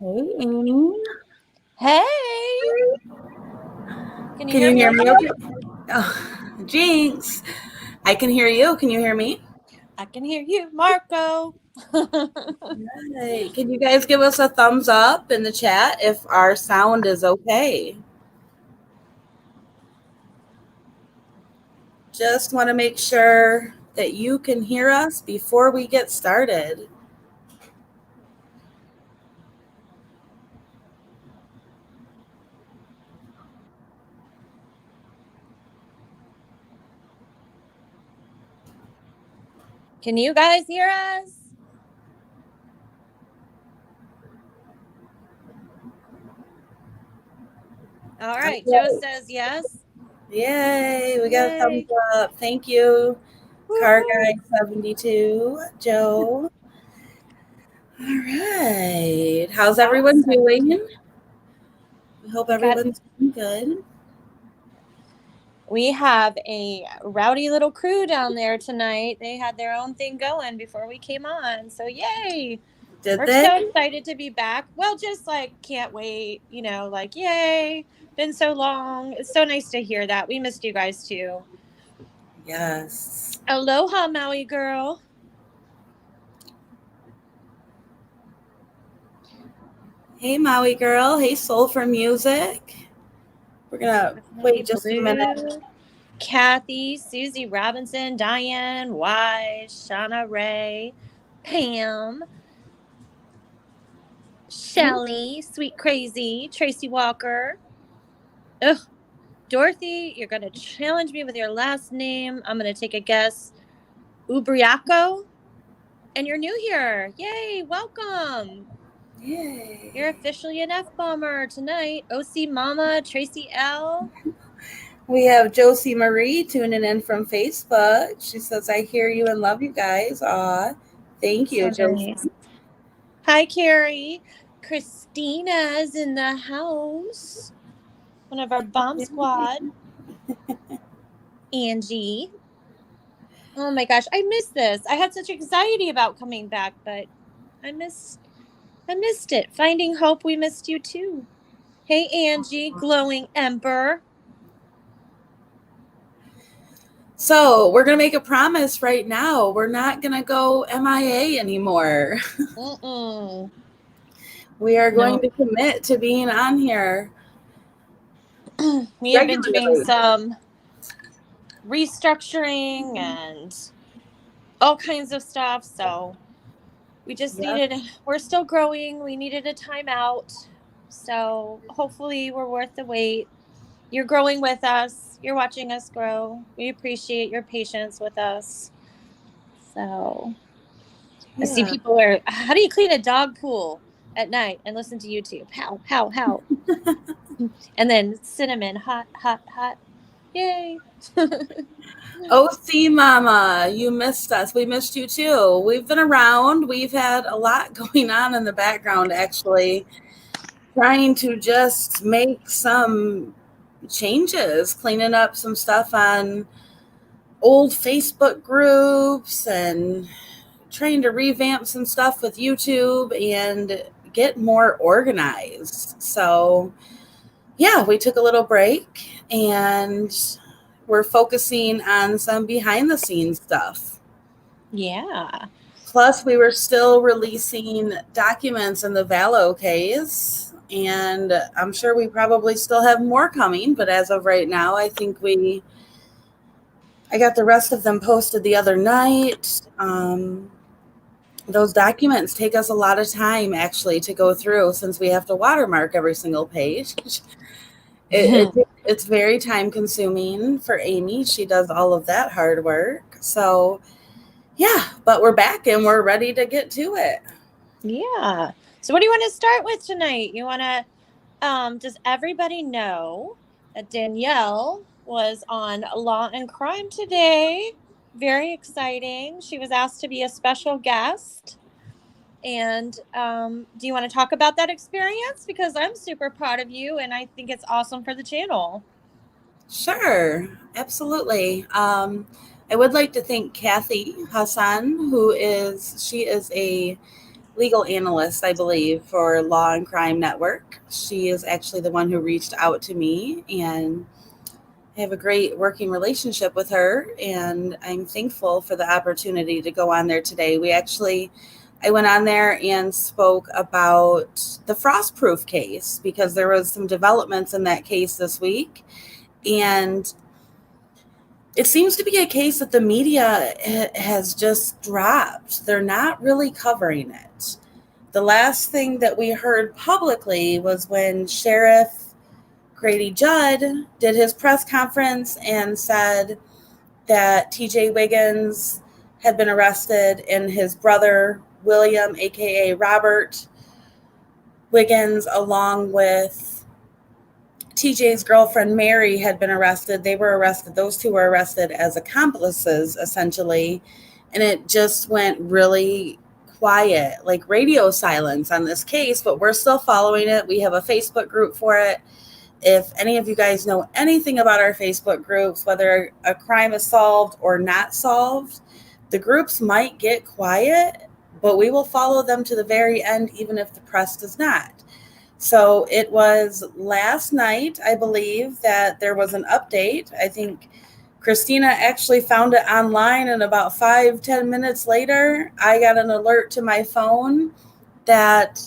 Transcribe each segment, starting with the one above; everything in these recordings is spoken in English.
Hey, Amy. Hey! Can you Can hear you me hear me okay? okay? Oh, Jinx. I can hear you. Can you hear me? I can hear you, Marco. Hey, can you guys give us a thumbs up in the chat if our sound is okay? Just want to make sure that you can hear us before we get started. Can you guys hear us? All right, Joe Okay. says yes. Yay, we got a thumbs Yay. up. Thank you, Car Woohoo. Guy 72, Joe. All right. How's everyone Awesome. doing? We hope We got everyone's doing good. we have a rowdy little crew down there tonight. They had their own thing going before we came on. So yay. Did We're they? so excited to be back. Well, just like can't wait, like yay. Been so long. It's so nice to hear that. We missed you guys too. Yes. Aloha, Maui girl. Hey, Maui girl. Hey, Soul for Music. We're going to Hey, wait just a minute. Blue. Kathy, Susie Robinson, Diane, Wise, Shauna Ray, Pam, Shelly, Sweet Crazy, Tracy Walker. Ugh, Dorothy, you're going to challenge me with your last name. I'm going to take a guess. Ubriaco. And you're new here. Yay, welcome. Yay. You're officially an F bomber tonight. OC Mama, Tracy L. We have Josie Marie tuning in from Facebook. She says, I hear you and love you guys. Aw. Thank you, So Josie. nice. Hi, Carrie. Christina's in the house. One of our bomb squad. Angie. Oh my gosh, I missed this. I had such anxiety about coming back, but I missed it. Finding hope, we missed you too. Hey Angie, glowing ember. So, we're going to make a promise right now. We're not going to go MIA anymore. Mm-mm. We are going No. to commit to being on here We have been doing regularly. some restructuring and all kinds of stuff, so Yep. we're still growing. We needed a timeout. So hopefully we're worth the wait. You're growing with us. You're watching us grow. We appreciate your patience with us. So I see Yeah. people are, how do you clean a dog pool at night and listen to YouTube? How? And then cinnamon, hot, hot, hot. Yay. OC Mama, you missed us. We missed you too. We've been around. We've had a lot going on in the background, actually, trying to just make some changes, cleaning up some stuff on old Facebook groups and trying to revamp some stuff with YouTube and get more organized. So, yeah, we took a little break and we're focusing on some behind the scenes stuff. Yeah. Plus, we were still releasing documents in the Valo case, and I'm sure we probably still have more coming, but as of right now, I got the rest of them posted the other night. Those documents take us a lot of time actually to go through since we have to watermark every single page. It's very time consuming for Amy. She does all of that hard work. So, yeah, but we're back and we're ready to get to it. Yeah. So what do you want to start with tonight? You want to does everybody know that Danielle was on Law and Crime today? Very exciting. She was asked to be a special guest. And do you want to talk about that experience? Because I'm super proud of you and I think it's awesome for the channel. Sure, absolutely. I would like to thank Kathy Hassan, she is a legal analyst, I believe, for Law and Crime Network. She is actually the one who reached out to me, and I have a great working relationship with her, and I'm thankful for the opportunity to go on there today. I went on there and spoke about the Frostproof case because there was some developments in that case this week, and it seems to be a case that the media has just dropped. They're not really covering it. The last thing that we heard publicly was when Sheriff Grady Judd did his press conference and said that TJ Wiggins had been arrested and his brother, William, aka Robert Wiggins, along with TJ's girlfriend, Mary, had been arrested. They were arrested. Those two were arrested as accomplices, essentially. And it just went really quiet, like radio silence on this case, but we're still following it. We have a Facebook group for it. If any of you guys know anything about our Facebook groups, whether a crime is solved or not solved, the groups might get quiet, but we will follow them to the very end, even if the press does not. So it was last night, I believe, that there was an update. I think Christina actually found it online, and about 5-10 minutes later, I got an alert to my phone that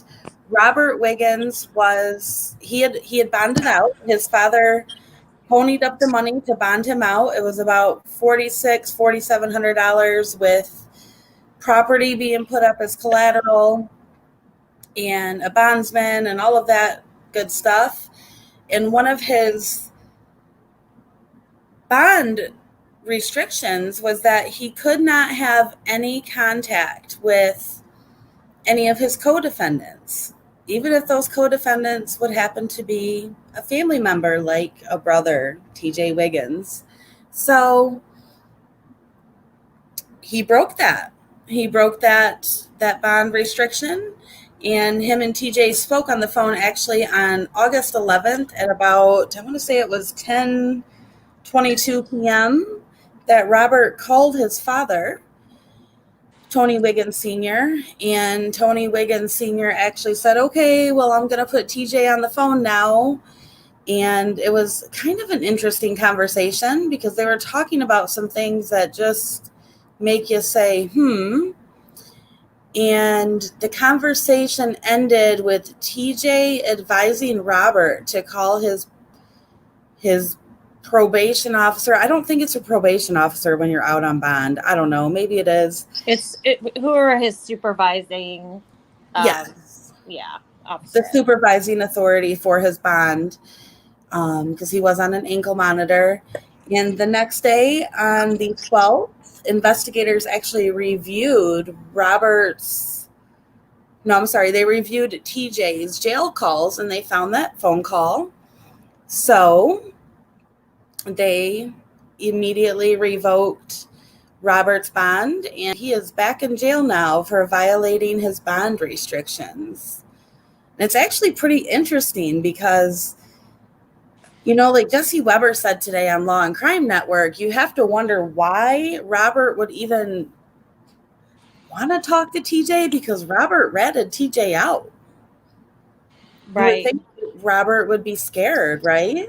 Robert Wiggins he had bonded out. His father ponied up the money to bond him out. It was about $4,700 with property being put up as collateral and a bondsman and all of that good stuff. And one of his bond restrictions was that he could not have any contact with any of his co-defendants, even if those co-defendants would happen to be a family member, like a brother, TJ Wiggins. So he broke that. He broke that bond restriction, and him and TJ spoke on the phone actually on August 11th at about, I want to say it was 10:22 p.m. that Robert called his father, Tony Wiggins Sr., and Tony Wiggins Sr. actually said, okay, well, I'm going to put TJ on the phone now. And it was kind of an interesting conversation because they were talking about some things that just make you say, And the conversation ended with TJ advising Robert to call his probation officer. I don't think it's a probation officer when you're out on bond. I don't know. Maybe it is. Who are his supervising? Yes. Officer. The supervising authority for his bond, because he was on an ankle monitor. And the next day, on the 12th, investigators actually reviewed they reviewed TJ's jail calls, and they found that phone call. So they immediately revoked Robert's bond, and he is back in jail now for violating his bond restrictions. And it's actually pretty interesting because, like Jesse Weber said today on Law and Crime Network, you have to wonder why Robert would even want to talk to TJ, because Robert ratted TJ out. Right. You would think Robert would be scared, right?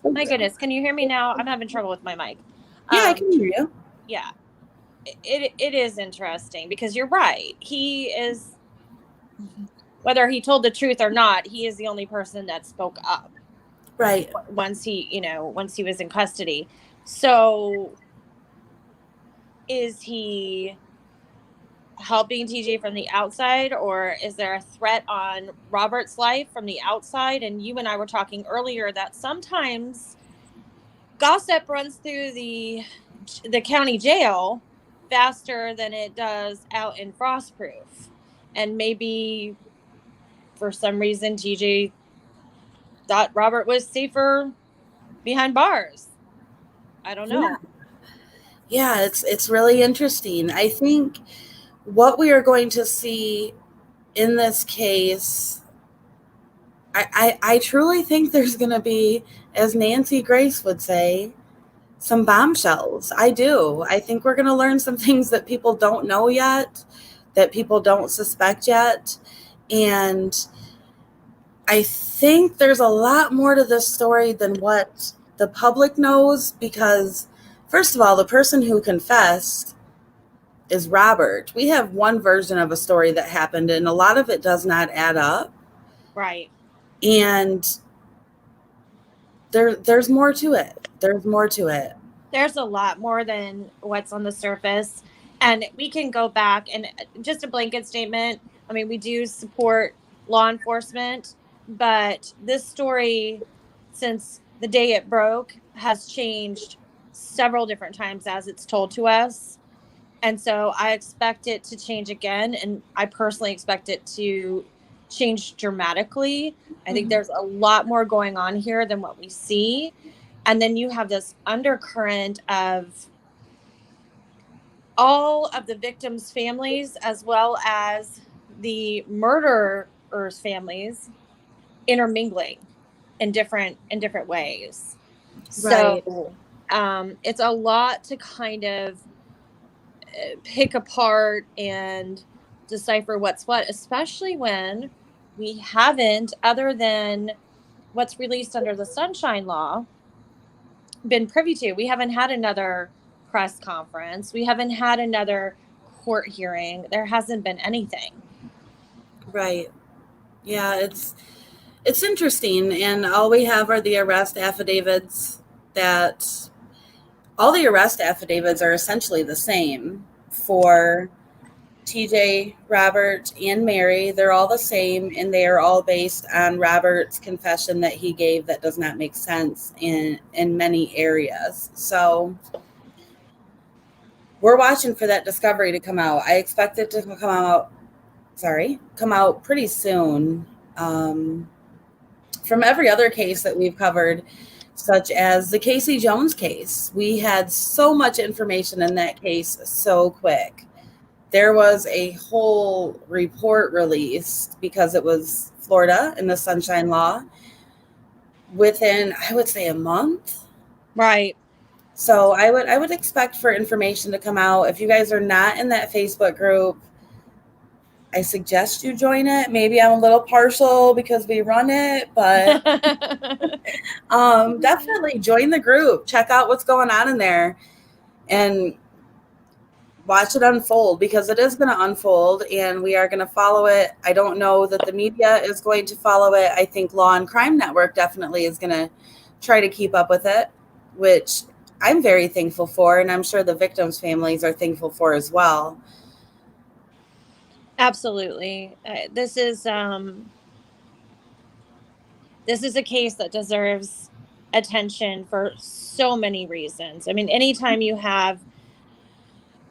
My goodness. Can you hear me now? I'm having trouble with my mic. Yeah, I can hear you. Yeah. It is interesting because you're right. He is, whether he told the truth or not, he is the only person that spoke up. Right. Once he was in custody. So is he helping TJ from the outside, or is there a threat on Robert's life from the outside? And you and I were talking earlier that sometimes gossip runs through the county jail faster than it does out in Frostproof. And maybe for some reason TJ thought Robert was safer behind bars. I don't know. Yeah, it's really interesting. I think what we are going to see in this case, I truly think there's going to be, as Nancy Grace would say, some bombshells. I do. I think we're going to learn some things that people don't know yet, that people don't suspect yet. And I think there's a lot more to this story than what the public knows, because, first of all, the person who confessed is Robert. We have one version of a story that happened, and a lot of it does not add up. Right. And there's more to it. There's more to it. There's a lot more than what's on the surface. And we can go back and just a blanket statement. I mean, we do support law enforcement, but this story, since the day it broke, has changed several different times as it's told to us. And so I expect it to change again. And I personally expect it to change dramatically. I think there's a lot more going on here than what we see. And then you have this undercurrent of all of the victims' families, as well as the murderers' families, intermingling in different ways. Right. So it's a lot to kind of pick apart and decipher what's what, especially when we haven't, other than what's released under the Sunshine Law, been privy to. We haven't had another press conference. We haven't had another court hearing. There hasn't been anything. Right. Yeah, it's interesting, and all we have are the arrest affidavits. That all the arrest affidavits are essentially the same for TJ, Robert, and Mary. They're all the same, and they are all based on Robert's confession that he gave that does not make sense in many areas. So we're watching for that discovery to come out. I expect it to come out pretty soon. From every other case that we've covered, such as the Casey Jones case, we had so much information in that case so quick. There was a whole report released because it was Florida and the Sunshine Law within, I would say, a month. Right. So I would expect for information to come out. If you guys are not in that Facebook group, I suggest you join it. Maybe I'm a little partial because we run it, but definitely join the group. Check out what's going on in there and watch it unfold, because it is going to unfold and we are going to follow it. I don't know that the media is going to follow it. I think Law and Crime Network definitely is going to try to keep up with it, which I'm very thankful for, and I'm sure the victims' families are thankful for as well. Absolutely. This is a case that deserves attention for so many reasons. I mean, anytime you have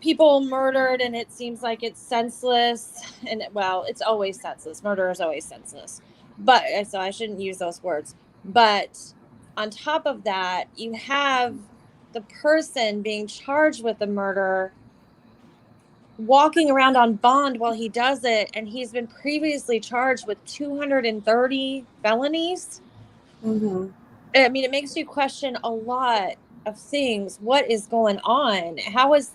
people murdered and it seems like it's senseless, and well, it's always senseless. Murder is always senseless. But so I shouldn't use those words. But on top of that, you have the person being charged with the murder walking around on bond while he does it, and he's been previously charged with 230 felonies. Mm-hmm. I mean, it makes you question a lot of things. What is going on? How is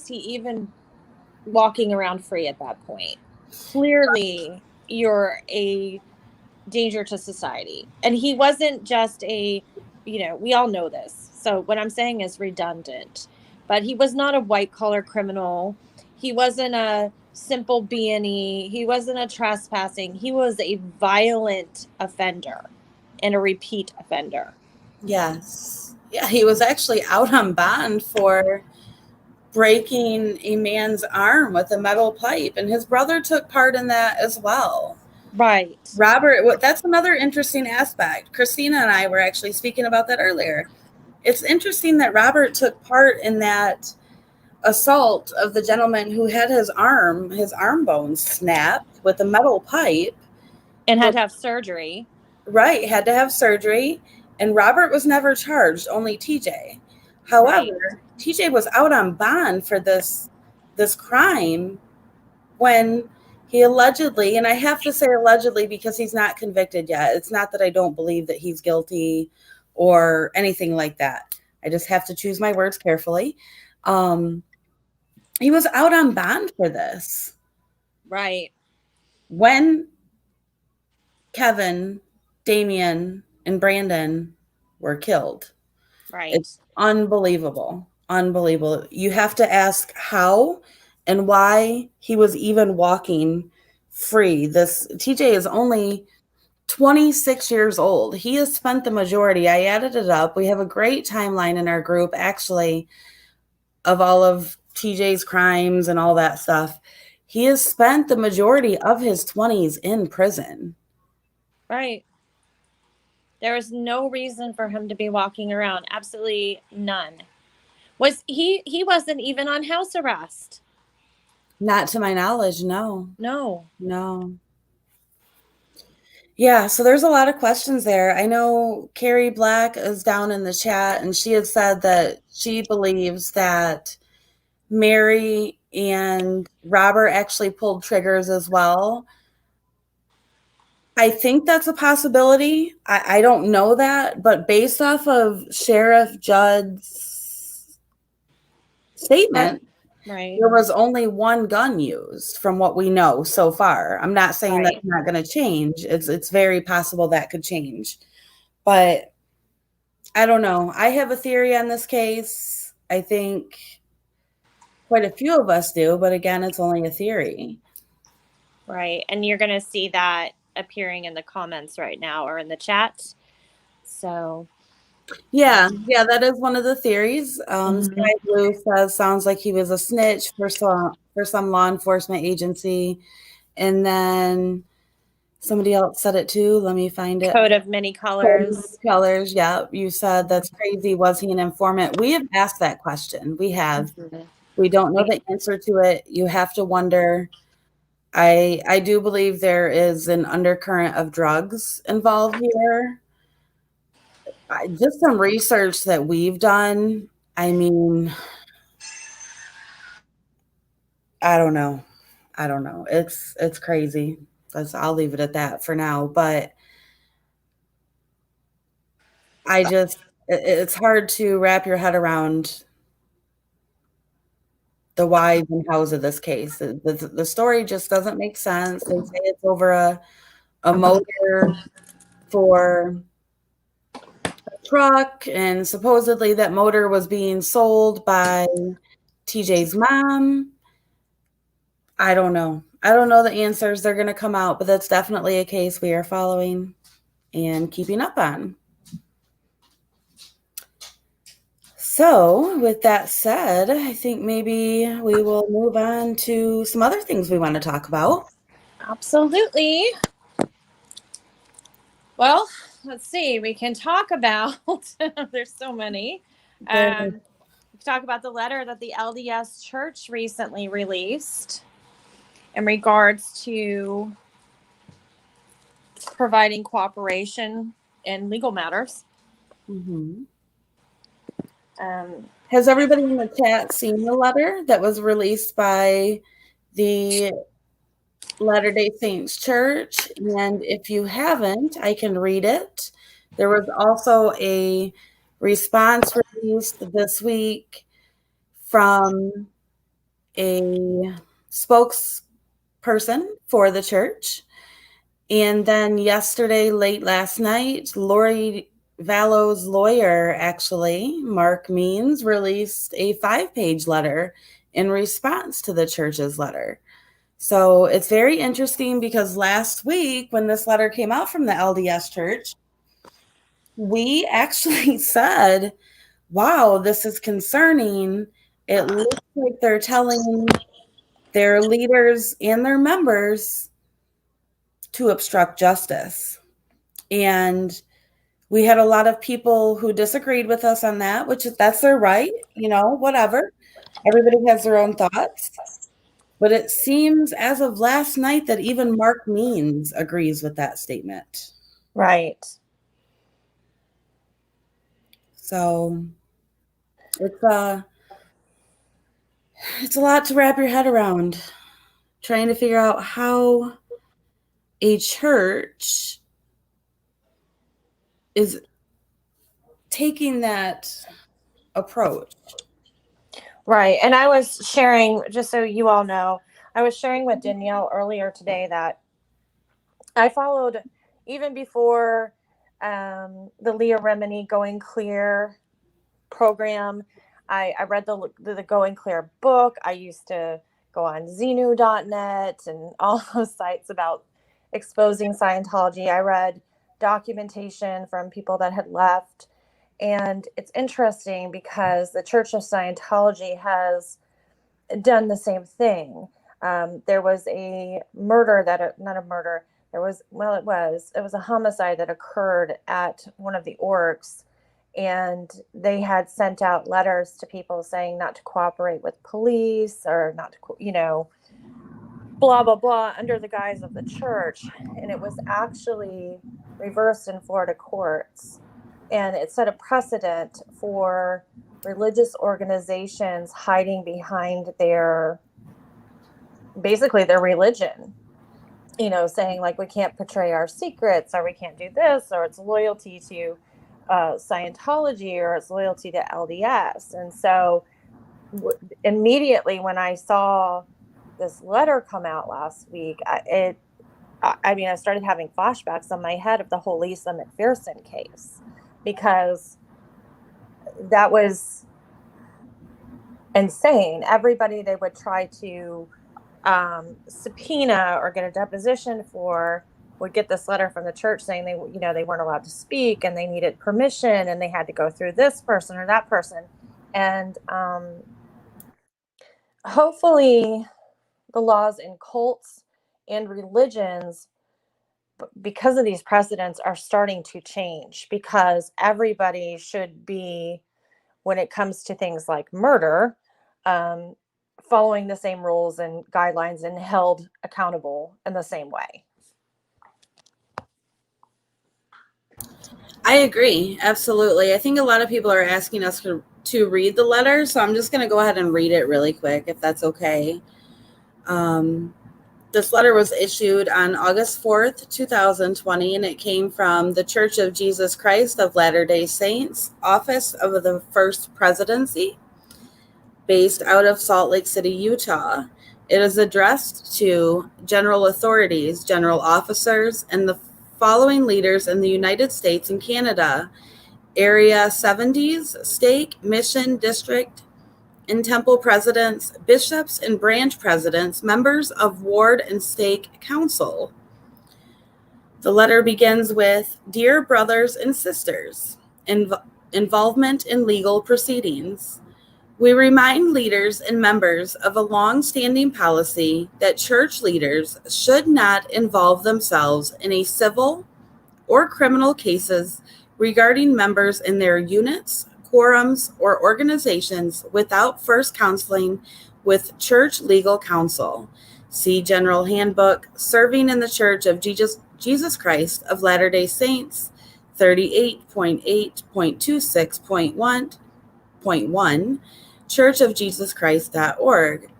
he even walking around free at that point? Clearly, you're a danger to society. And he wasn't just we all know this. So what I'm saying is redundant. But he was not a white-collar criminal. He wasn't a simple B&E. He wasn't a trespassing. He was a violent offender and a repeat offender. Yes. Yeah, he was actually out on bond for breaking a man's arm with a metal pipe, and his brother took part in that as well. Right. Robert, that's another interesting aspect. Christina and I were actually speaking about that earlier. It's interesting that Robert took part in that assault of the gentleman who had his arm bones snapped with a metal pipe. And had to have surgery. Right, had to have surgery. And Robert was never charged, only TJ. However, TJ was out on bond for this crime when he allegedly, and I have to say allegedly because he's not convicted yet. It's not that I don't believe that he's guilty or anything like that. I just have to choose my words carefully. He was out on bond for this. Right. When Kevin, Damien, and Brandon were killed. Right. It's unbelievable. Unbelievable. You have to ask how and why he was even walking free. This TJ is only 26 years old. He has spent the majority. I added it up. We have a great timeline in our group, actually, of all of TJ's crimes and all that stuff. He has spent the majority of his 20s in prison. Right. There was no reason for him to be walking around. Absolutely none. He wasn't even on house arrest. Not to my knowledge, no. No. No. Yeah, so there's a lot of questions there. I know Carrie Black is down in the chat, and she had said that she believes that Mary and Robert actually pulled triggers as well. I think that's a possibility. I don't know that, but based off of Sheriff Judd's statement, right, there was only one gun used from what we know so far. I'm not saying right. that's not going to change. It's very possible that could change. But I don't know. I have a theory on this case. I think quite a few of us do, but again, it's only a theory. Right. And you're going to see that appearing in the comments right now or in the chat. So, Yeah, that is one of the theories. Sky Blue says sounds like he was a snitch for some law enforcement agency, and then somebody else said it too. Let me find it. Coat of many colors. Colors. Yeah, you said that's crazy. Was he an informant? We have asked that question. We have. We don't know the answer to it. You have to wonder. I do believe there is an undercurrent of drugs involved here. Just some research that we've done. I mean, I don't know. It's crazy. I'll leave it at that for now. But it's hard to wrap your head around the whys and hows of this case. The story just doesn't make sense. They say it's over a motor for a truck, and supposedly that motor was being sold by TJ's mom. I don't know. I don't know the answers. They're going to come out, but that's definitely a case we are following and keeping up on. So, with that said, I think maybe we will move on to some other things we want to talk about. Absolutely. Well, let's see. We can talk about, there's so many. We can talk about the letter that the LDS Church recently released in regards to providing cooperation in legal matters. Mm-hmm. Has everybody in the chat seen the letter that was released by the Latter-day Saints Church? And if you haven't, I can read it. There was also a response released this week from a spokesperson for the church. And then yesterday, late last night, Lori Vallow's lawyer, actually, Mark Means, released a 5-page letter in response to the church's letter. So it's very interesting because last week, when this letter came out from the LDS Church, we actually said, wow, this is concerning. It looks like they're telling their leaders and their members to obstruct justice. And we had a lot of people who disagreed with us on that, that's their right, whatever. Everybody has their own thoughts. But it seems as of last night that even Mark Means agrees with that statement. Right. So it's a lot to wrap your head around, trying to figure out how a church is taking that approach. Right. And I was sharing, just so you all know, I was sharing with Danielle earlier today that I followed even before the Leah Remini Going Clear program. I read the Going Clear book. I used to go on Xenu.net and all those sites about exposing Scientology. I read documentation from people that had left. And it's interesting because the Church of Scientology has done the same thing. There was a murder not a murder. It was a homicide that occurred at one of the orgs, and they had sent out letters to people saying not to cooperate with police or not to, blah, blah, blah, under the guise of the church. And it was actually reversed in Florida courts. And it set a precedent for religious organizations hiding behind basically their religion, saying like, we can't portray our secrets, or we can't do this, or it's loyalty to Scientology, or it's loyalty to LDS. And so immediately when I saw this letter come out last week, I started having flashbacks in my head of the whole Lisa McPherson case, because that was insane. Everybody they would try to subpoena or get a deposition for would get this letter from the church saying they weren't allowed to speak and they needed permission and they had to go through this person or that person. And hopefully the laws in cults and religions, because of these precedents, are starting to change, because everybody should be, when it comes to things like murder, following the same rules and guidelines and held accountable in the same way. I agree. Absolutely. I think a lot of people are asking us to read the letter, so I'm just going to go ahead and read it really quick, if that's okay. This letter was issued on August 4th, 2020, and it came from the Church of Jesus Christ of Latter-day Saints, Office of the First Presidency, based out of Salt Lake City, Utah. It is addressed to general authorities, general officers, and the following leaders in the United States and Canada: Area 70s, stake, mission, district, and temple presidents, bishops and branch presidents, members of ward and stake council. The letter begins with, "Dear brothers and sisters, involvement in legal proceedings. We remind leaders and members of a long-standing policy that church leaders should not involve themselves in a civil or criminal cases regarding members in their units, quorums, or organizations without first counseling with church legal counsel. See General Handbook, Serving in the Church of Jesus Christ of Latter-day Saints, 38.8.26.1, churchofjesuschrist.org.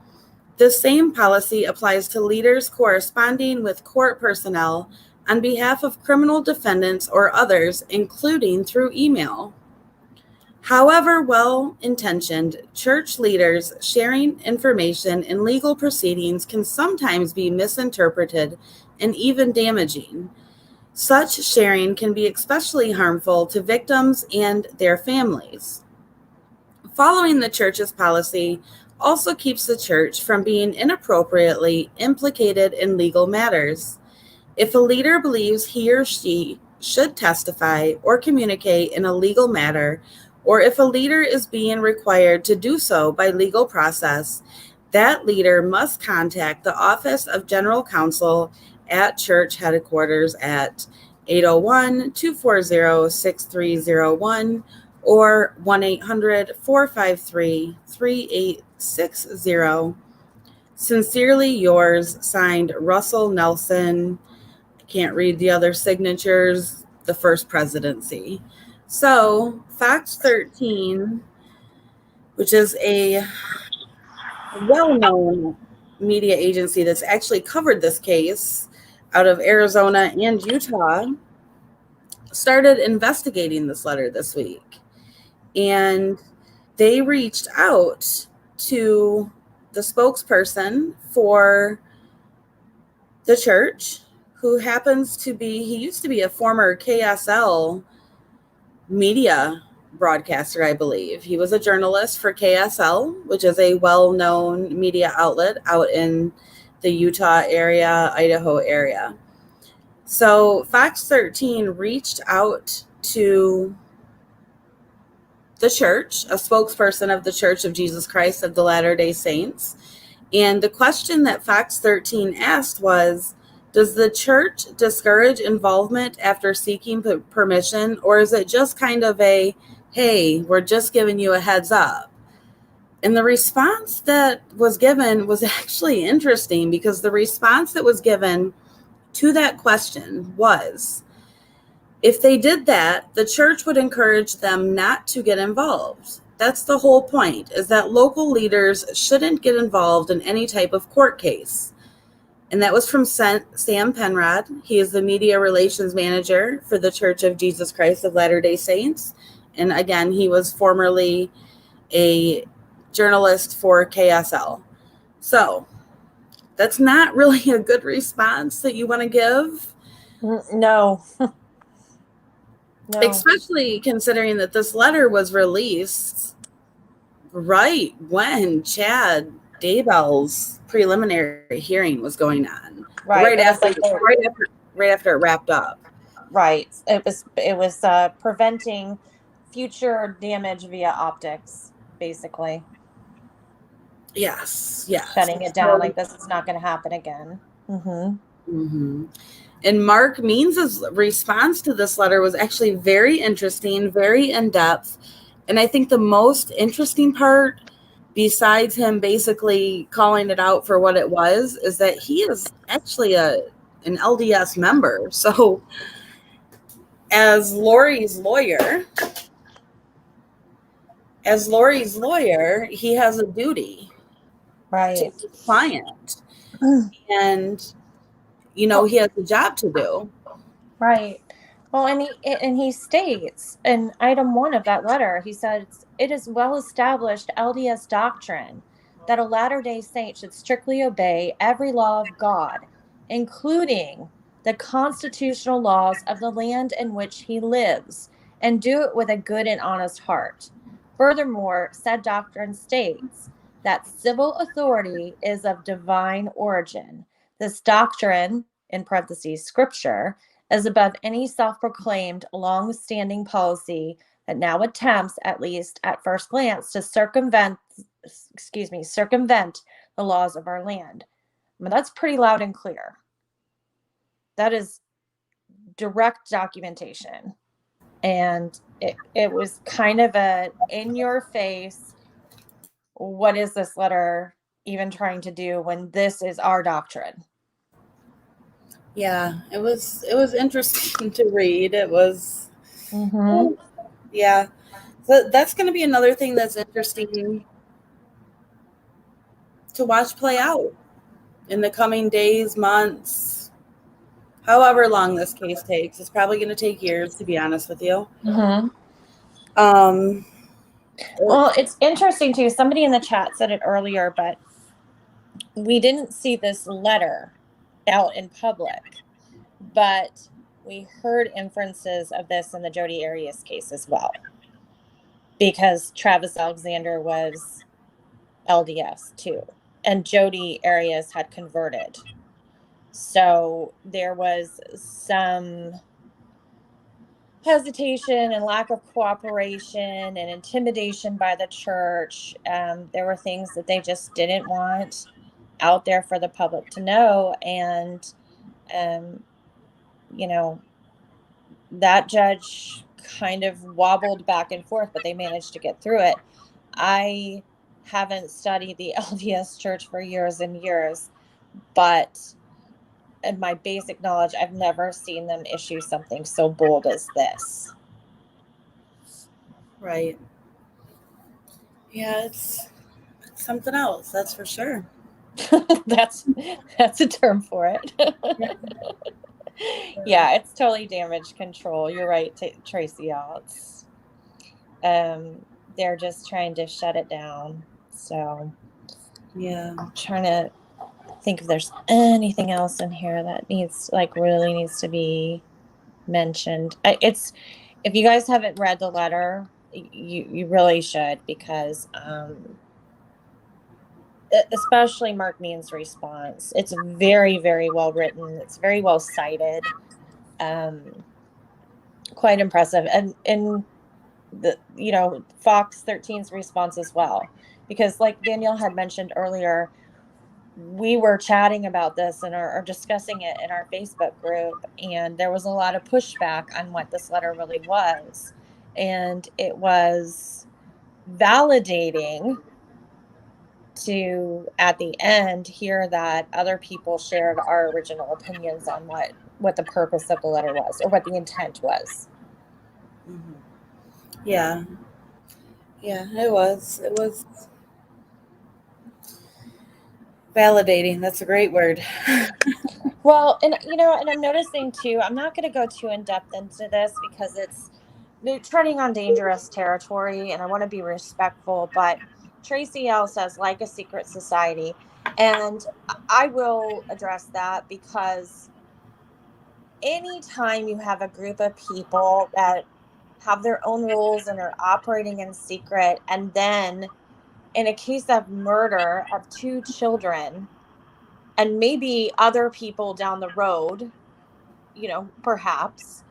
The same policy applies to leaders corresponding with court personnel on behalf of criminal defendants or others, including through email. However well-intentioned, church leaders sharing information in legal proceedings can sometimes be misinterpreted and even damaging. Such sharing can be especially harmful to victims and their families. Following the church's policy also keeps the church from being inappropriately implicated in legal matters. If a leader believes he or she should testify or communicate in a legal matter, or if a leader is being required to do so by legal process, that leader must contact the Office of General Counsel at church headquarters at 801-240-6301 or 1-800-453-3860. Sincerely yours, signed Russell Nelson. I can't read the other signatures, the First Presidency. So Fox 13, which is a well-known media agency that's actually covered this case out of Arizona and Utah, started investigating this letter this week. and they reached out to the spokesperson for the church, who happens to be, he used to be a former KSL media broadcaster, I believe. He was a journalist for KSL, which is a well-known media outlet out in the Utah area, Idaho area. So Fox 13 reached out to the church, a spokesperson of the Church of Jesus Christ of the Latter-day Saints. And the question that Fox 13 asked was, does the church discourage involvement after seeking permission, or is it just kind of a, hey, we're just giving you a heads up? And the response that was given was actually interesting, because the response that was given to that question was, if they did that, the church would encourage them not to get involved. That's the whole point, is that local leaders shouldn't get involved in any type of court case. And that was from Sam Penrod. He is the media relations manager for the Church of Jesus Christ of Latter-day Saints. And again, he was formerly a journalist for KSL. So that's not really a good response that you want to give. No. No. Especially considering that this letter was released right when Chad Daybell's preliminary hearing was going on. Right after it wrapped up. Right. It was preventing future damage via optics, basically. Yes. Shutting it down, like this is not going to happen again. And Mark Means' response to this letter was actually very interesting, very in-depth. And I think the most interesting part, besides him basically calling it out for what it was, is that he is actually an LDS member. So as Lori's lawyer, he has a duty to his client. And, he has a job to do. Right. Well, and he states in item 1 of that letter, he says, it is well established LDS doctrine that a Latter-day Saint should strictly obey every law of God, including the constitutional laws of the land in which he lives, and do it with a good and honest heart. Furthermore, said doctrine states that civil authority is of divine origin. This doctrine, in parentheses, scripture, is above any self-proclaimed long-standing policy that now attempts, at least at first glance, to circumvent the laws of our land. I mean, that's pretty loud and clear. That is direct documentation. And it was kind of a in-your-face, what is this letter even trying to do when this is our doctrine? Yeah, it was interesting to read. It was, yeah. So that's going to be another thing that's interesting to watch play out in the coming days, months, however long this case takes. It's probably going to take years, to be honest with you. Well, it's interesting too. Somebody in the chat said it earlier, but we didn't see this letter out in public, but we heard inferences of this in the Jody Arias case as well, because Travis Alexander was LDS too, and Jody Arias had converted. So there was some hesitation and lack of cooperation and intimidation by the church. There were things that they just didn't want out there for the public to know. And, that judge kind of wobbled back and forth, but they managed to get through it. I haven't studied the LDS Church for years and years, but in my basic knowledge, I've never seen them issue something so bold as this. Right. Yeah, it's something else, that's for sure. That's a term for it. Yeah, it's totally damage control. You're right, Tracy. they're just trying to shut it down. So Yeah. I'm trying to think if there's anything else in here that really needs to be mentioned. It's, if you guys haven't read the letter, you really should, because especially Mark Mean's response. It's very, very well written. It's very well cited. Quite impressive. And the, Fox 13's response as well, because like Danielle had mentioned earlier, we were chatting about this and are discussing it in our Facebook group, and there was a lot of pushback on what this letter really was, and it was validating to, at the end, hear that other people shared our original opinions on what the purpose of the letter was, or what the intent was. Mm-hmm. Yeah. It was validating. That's a great word. Well, and I'm noticing too, I'm not going to go too in depth into this because it's treading on dangerous territory, and I want to be respectful, but Tracy L says, like a secret society. And I will address that, because anytime you have a group of people that have their own rules and are operating in secret, and then in a case of murder of 2 children, and maybe other people down the road, perhaps,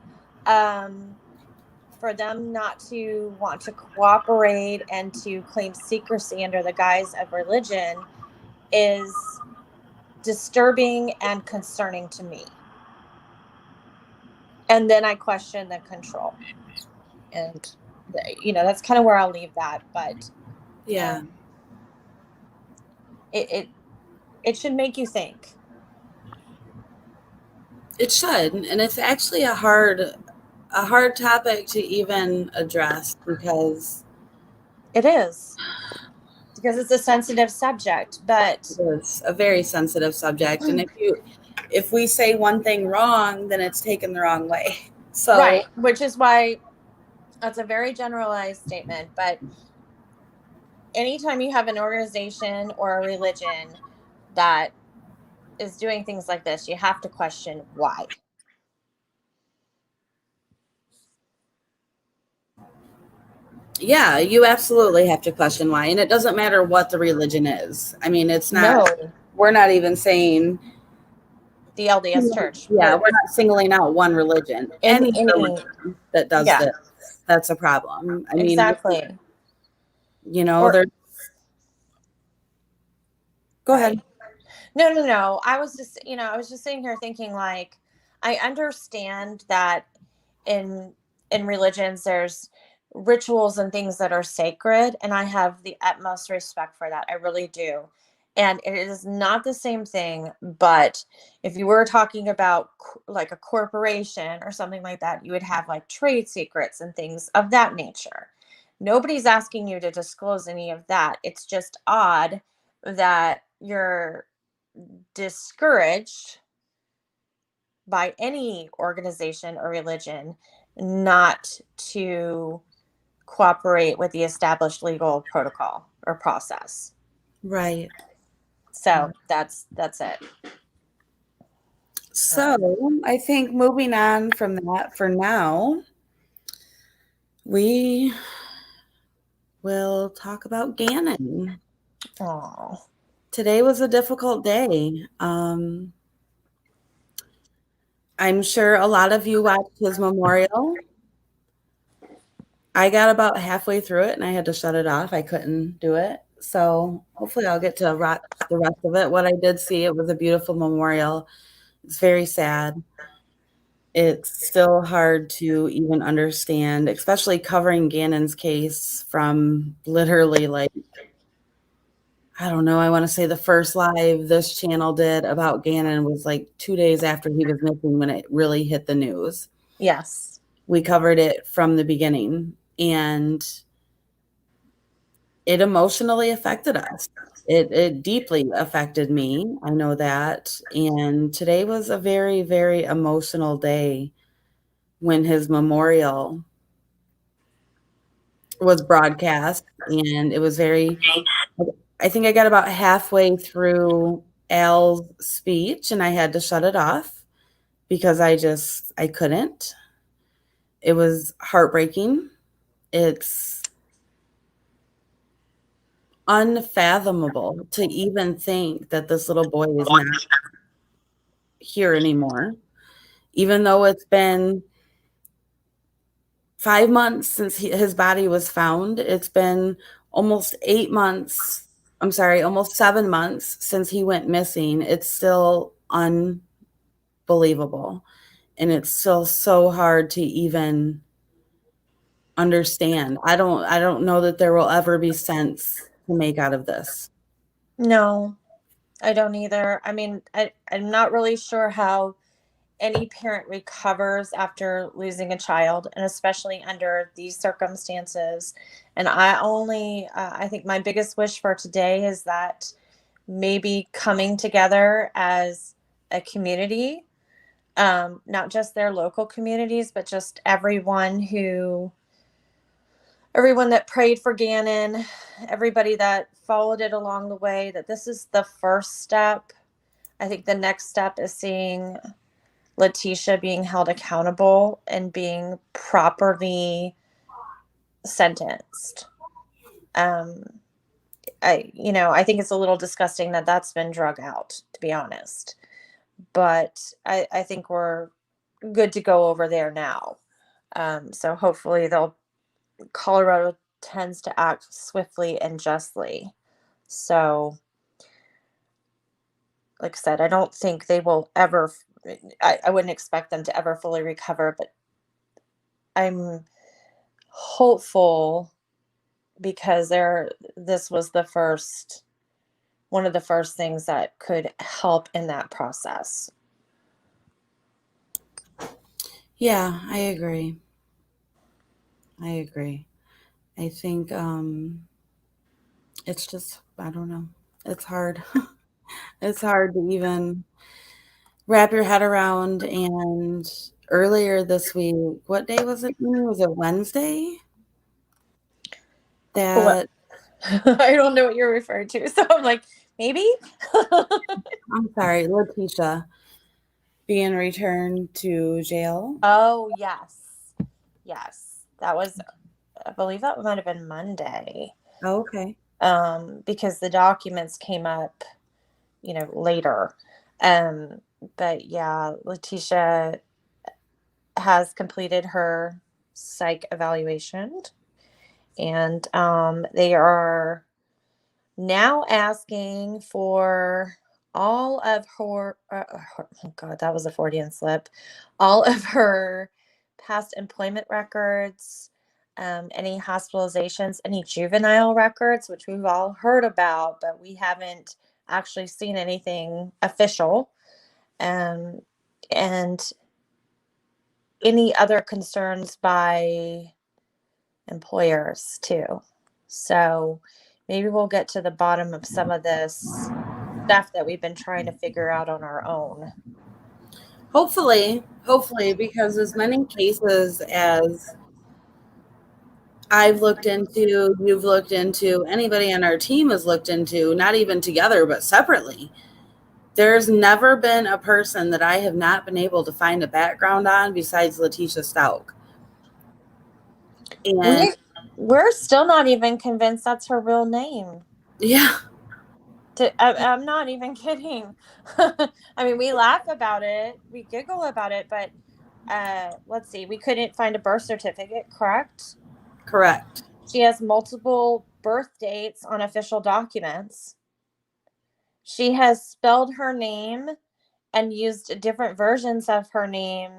for them not to want to cooperate and to claim secrecy under the guise of religion is disturbing and concerning to me. And then I question the control. And, that's kind of where I'll leave that. But yeah, it should make you think. it should, and it's actually a hard topic to even address, because It is, because it's a sensitive subject, but it's a very sensitive subject, and if we say one thing wrong, then it's taken the wrong way. So right, which is why that's a very generalized statement, but anytime you have an organization or a religion that is doing things like this, you have to question why. yeah, you absolutely have to question why, and it doesn't matter what the religion is. I mean, it's not. No. We're not even saying The LDS Church. Yeah, we're not singling out one religion. Any religion that does this, that's a problem. I mean, exactly. there's. Go ahead. No. I was just sitting here thinking, like, I understand that in religions there's rituals and things that are sacred, and I have the utmost respect for that. I really do. And it is not the same thing, but if you were talking about like a corporation or something like that, you would have like trade secrets and things of that nature. Nobody's asking you to disclose any of that. It's just odd that you're discouraged by any organization or religion not to cooperate with the established legal protocol or process. Right. So that's it. So I think moving on from that for now, we will talk about Gannon. Oh, Today was a difficult day. I'm sure a lot of you watched his memorial. I got about halfway through it and I had to shut it off. I couldn't do it. So hopefully I'll get to watch the rest of it. What I did see, it was a beautiful memorial. It's very sad. It's still hard to even understand, especially covering Gannon's case from literally, like, I don't know, I want to say the first live this channel did about Gannon was like 2 days after he was missing when it really hit the news. yes. We covered it from the beginning, and it emotionally affected us. It deeply affected me. I know that. And today was a very, very emotional day when his memorial was broadcast, and it was very, I think I got about halfway through Al's speech and I had to shut it off because I couldn't. It was heartbreaking. It's unfathomable to even think that this little boy is not here anymore, even though it's been 5 months since his body was found. It's been almost 8 months. I'm sorry, almost 7 months since he went missing. It's still unbelievable. And it's still so hard to even understand. I don't know that there will ever be sense to make out of this. No, I don't either. I mean, I'm not really sure how any parent recovers after losing a child, and especially under these circumstances. And I think my biggest wish for today is that maybe coming together as a community, not just their local communities, but just everyone that prayed for Gannon, everybody that followed it along the way, that this is the first step. I think the next step is seeing Letitia being held accountable and being properly sentenced. I think it's a little disgusting that that's been drug out, to be honest. But I think we're good to go over there now. So hopefully Colorado tends to act swiftly and justly. So, like I said, I don't think they will ever, I wouldn't expect them to ever fully recover, but I'm hopeful because this was one of the first things that could help in that process. Yeah, I agree. I think it's just, I don't know. It's hard. It's hard to even wrap your head around. And earlier this week, what day was it? Was it Wednesday? That I don't know what you're referring to. So I'm like, maybe? I'm sorry, Letitia being returned to jail. Oh, yes. Yes. That was, I believe that might have been Monday. Oh, okay. Because the documents came up, later. But yeah, Letitia has completed her psych evaluation, and they are now asking for all of her, oh God, that was a Freudian slip, all of her past employment records, any hospitalizations, any juvenile records, which we've all heard about, but we haven't actually seen anything official, and any other concerns by employers too. So maybe we'll get to the bottom of some of this stuff that we've been trying to figure out on our own. Hopefully, because as many cases as I've looked into, you've looked into, anybody on our team has looked into, not even together, but separately. There's never been a person that I have not been able to find a background on besides Letitia Stauch. And we're still not even convinced that's her real name. Yeah. I'm not even kidding. I mean, we laugh about it, we giggle about it, but let's see, we couldn't find a birth certificate, correct? Correct. She has multiple birth dates on official documents. She has spelled her name and used different versions of her name.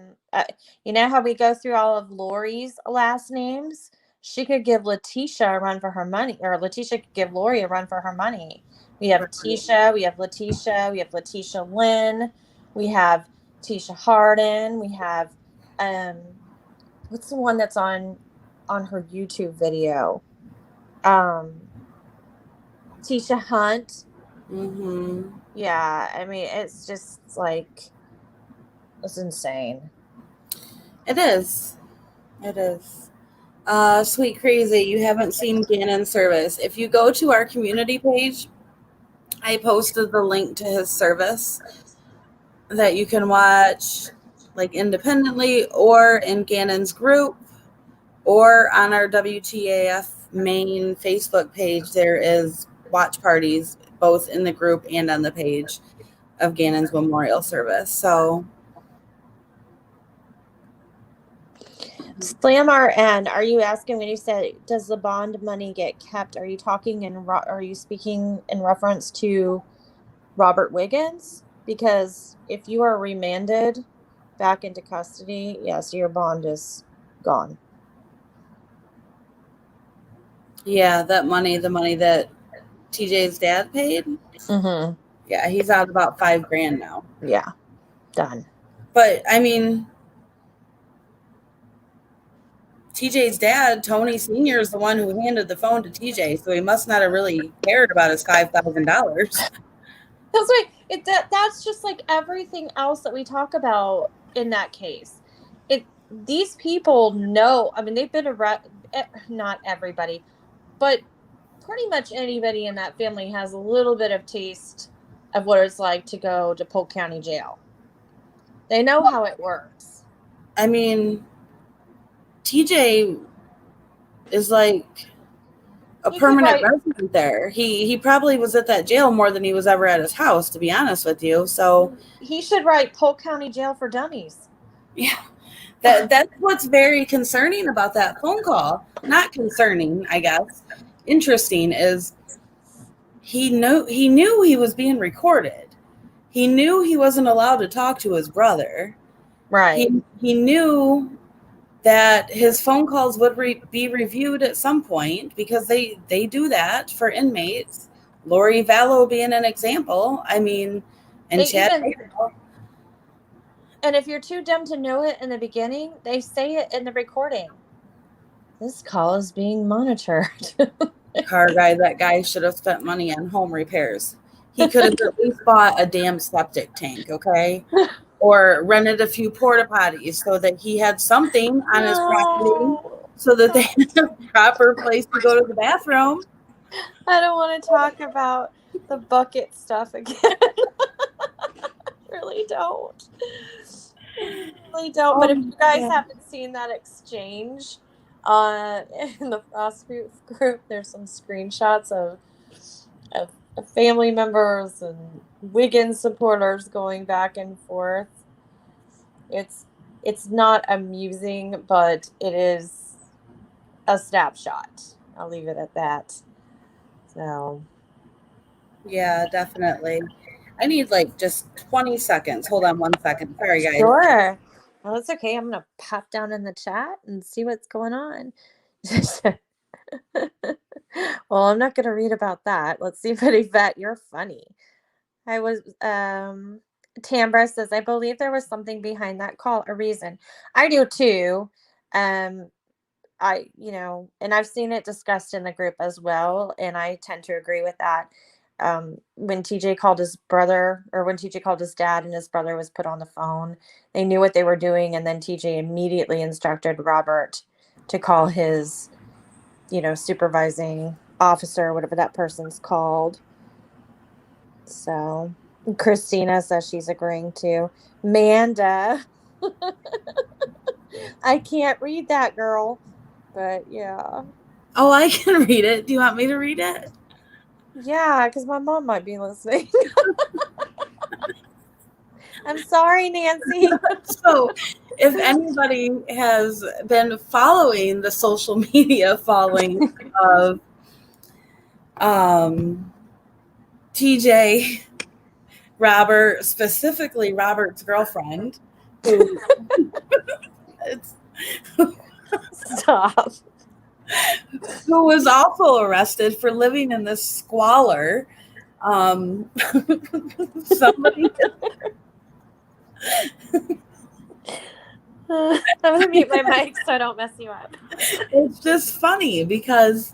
You know how we go through all of Lori's last names? She could give Letitia a run for her money, or Letitia could give Lori a run for her money. We have Tisha, we have Letitia, we have Letitia Lynn, we have Tisha Harden, we have what's the one that's on her YouTube video? Tisha Hunt. Mm-hmm. Yeah, I mean, it's just like, it's insane. It is. Sweet crazy, you haven't seen Gannon service. If you go to our community page, I posted the link to his service that you can watch like independently or in Gannon's group or on our WTAF main Facebook page. There is watch parties both in the group and on the page of Gannon's memorial service. So Slam RN, are you asking when you said, does the bond money get kept? Are you are you speaking in reference to Robert Wiggins? Because if you are remanded back into custody, yes, your bond is gone. yeah, that money, the money that TJ's dad paid. Mm-hmm. Yeah, he's out about $5,000 now. Yeah, done. But I mean, TJ's dad, Tony Sr., is the one who handed the phone to TJ, so he must not have really cared about his $5,000. That's right. That's just like everything else that we talk about in that case. These people know. I mean, they've been not everybody, but pretty much anybody in that family has a little bit of taste of what it's like to go to Polk County Jail. They know how it works. I mean, TJ is like a permanent resident there. He probably was at that jail more than he was ever at his house, to be honest with you. So he should write Polk County Jail for Dummies. Yeah. That's what's very concerning about that phone call. Not concerning, I guess. Interesting is he knew he was being recorded. He knew he wasn't allowed to talk to his brother. Right. He knew that his phone calls would be reviewed at some point because they do that for inmates. Lori Vallow being an example. I mean, and Chad. And if you're too dumb to know it in the beginning, they say it in the recording. This call is being monitored. Car guy, that guy should have spent money on home repairs. He could have at least bought a damn septic tank, okay? Or rented a few porta potties so that he had something on his property so that they had a proper place to go to the bathroom. I don't want to talk about the bucket stuff again. Really don't. Really don't. But if you guys haven't seen that exchange in the Frostproof group, there's some screenshots of family members and Wiggins supporters going back and forth. It's not amusing, but it is a snapshot. I'll leave it at that. So yeah, definitely. I need like just 20 seconds. Hold on 1 second. Sorry, guys. Sure. Well, that's okay. I'm going to pop down in the chat and see what's going on. Well, I'm not going to read about that. Let's see, but Yvette, you're funny. Tambra says, I believe there was something behind that call, a reason. I do too. And I've seen it discussed in the group as well. And I tend to agree with that. When TJ called his brother, or when TJ called his dad and his brother was put on the phone, they knew what they were doing. And then TJ immediately instructed Robert to call his, supervising officer, whatever that person's called. So Christina says she's agreeing too. Manda. I can't read that, girl. But yeah. Oh, I can read it. Do you want me to read it? Yeah, because my mom might be listening. I'm sorry, Nancy. So if anybody has been following the social media following of TJ, Robert, specifically Robert's girlfriend, who Stop. Who was also arrested for living in this squalor. Somebody. I'm going to mute my mic so I don't mess you up. It's just funny because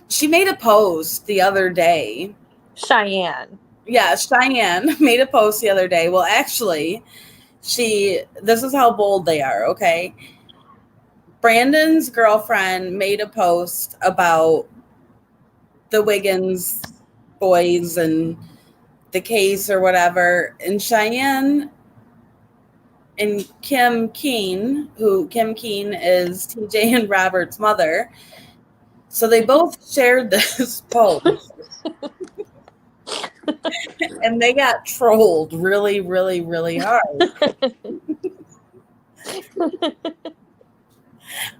she made a post the other day. Cheyenne. Yeah, Cheyenne made a post the other day. Well, actually, this is how bold they are, okay? Brandon's girlfriend made a post about the Wiggins boys and the case or whatever, and Cheyenne and Kim Keen is TJ and Robert's mother. So they both shared this post. And they got trolled really, really, really hard.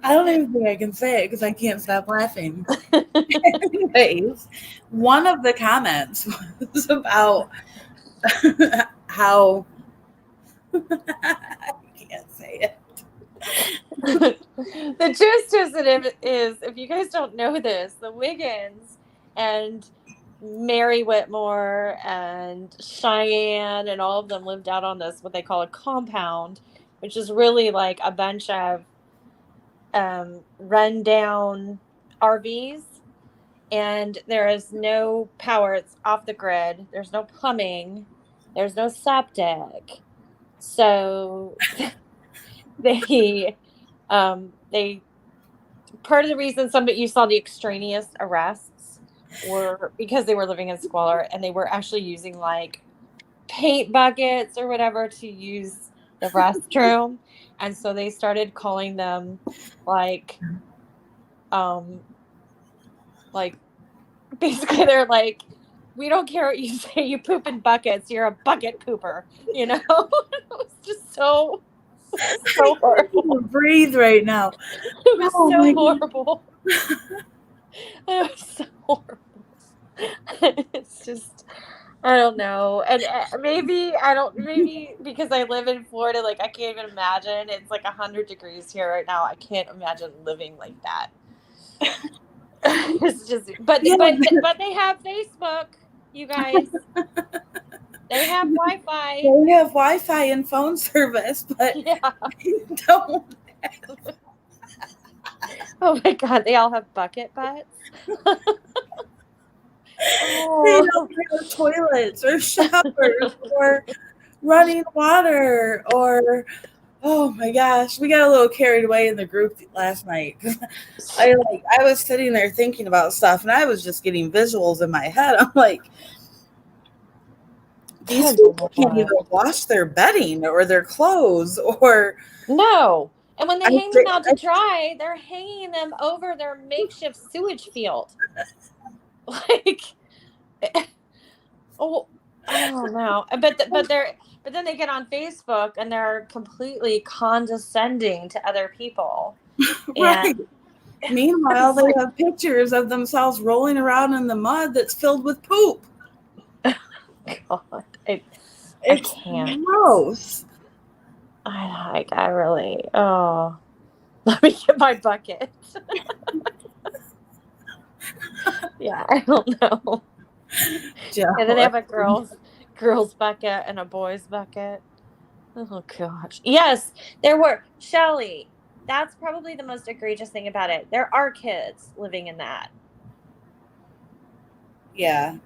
I don't even think I can say it because I can't stop laughing. Anyways, one of the comments was about how I can't say it. The gist is, if you guys don't know this, the Wiggins and Mary Whitmore and Cheyenne and all of them lived out on this, what they call a compound, which is really like a bunch of rundown RVs, and there is no power. It's off the grid. There's no plumbing. There's no septic. So they part of the reason you saw the extraneous arrests were because they were living in squalor, and they were actually using like paint buckets or whatever to use the restroom. And so they started calling them like basically they're like, we don't care what you say, you poop in buckets, you're a bucket pooper, you know. It was just so horrible. I can't breathe right now. It was so horrible. It was so horrible. It's just, I don't know. And maybe because I live in Florida, like I can't even imagine. It's like 100 degrees here right now. I can't imagine living like that. It's just, but they have Facebook, you guys. They have Wi-Fi. They have Wi-Fi and phone service, but they don't have. Oh my God, they all have bucket butts. They don't have toilets or showers or running water or, oh my gosh, we got a little carried away in the group last night. I was sitting there thinking about stuff, and I was just getting visuals in my head. I'm like, these people can't even wash their bedding or their clothes or no. And when they hang them out to dry, they're hanging them over their makeshift sewage field. Like, oh, I don't know. But then they get on Facebook and they're completely condescending to other people. Right. Meanwhile, they have pictures of themselves rolling around in the mud that's filled with poop. God, I can't. Gross. I really. Oh, let me get my bucket. Yeah, I don't know. And then they have a girls bucket and a boys bucket. Oh gosh. Yes, there were. Shelly, that's probably the most egregious thing about it. There are kids living in that. Yeah.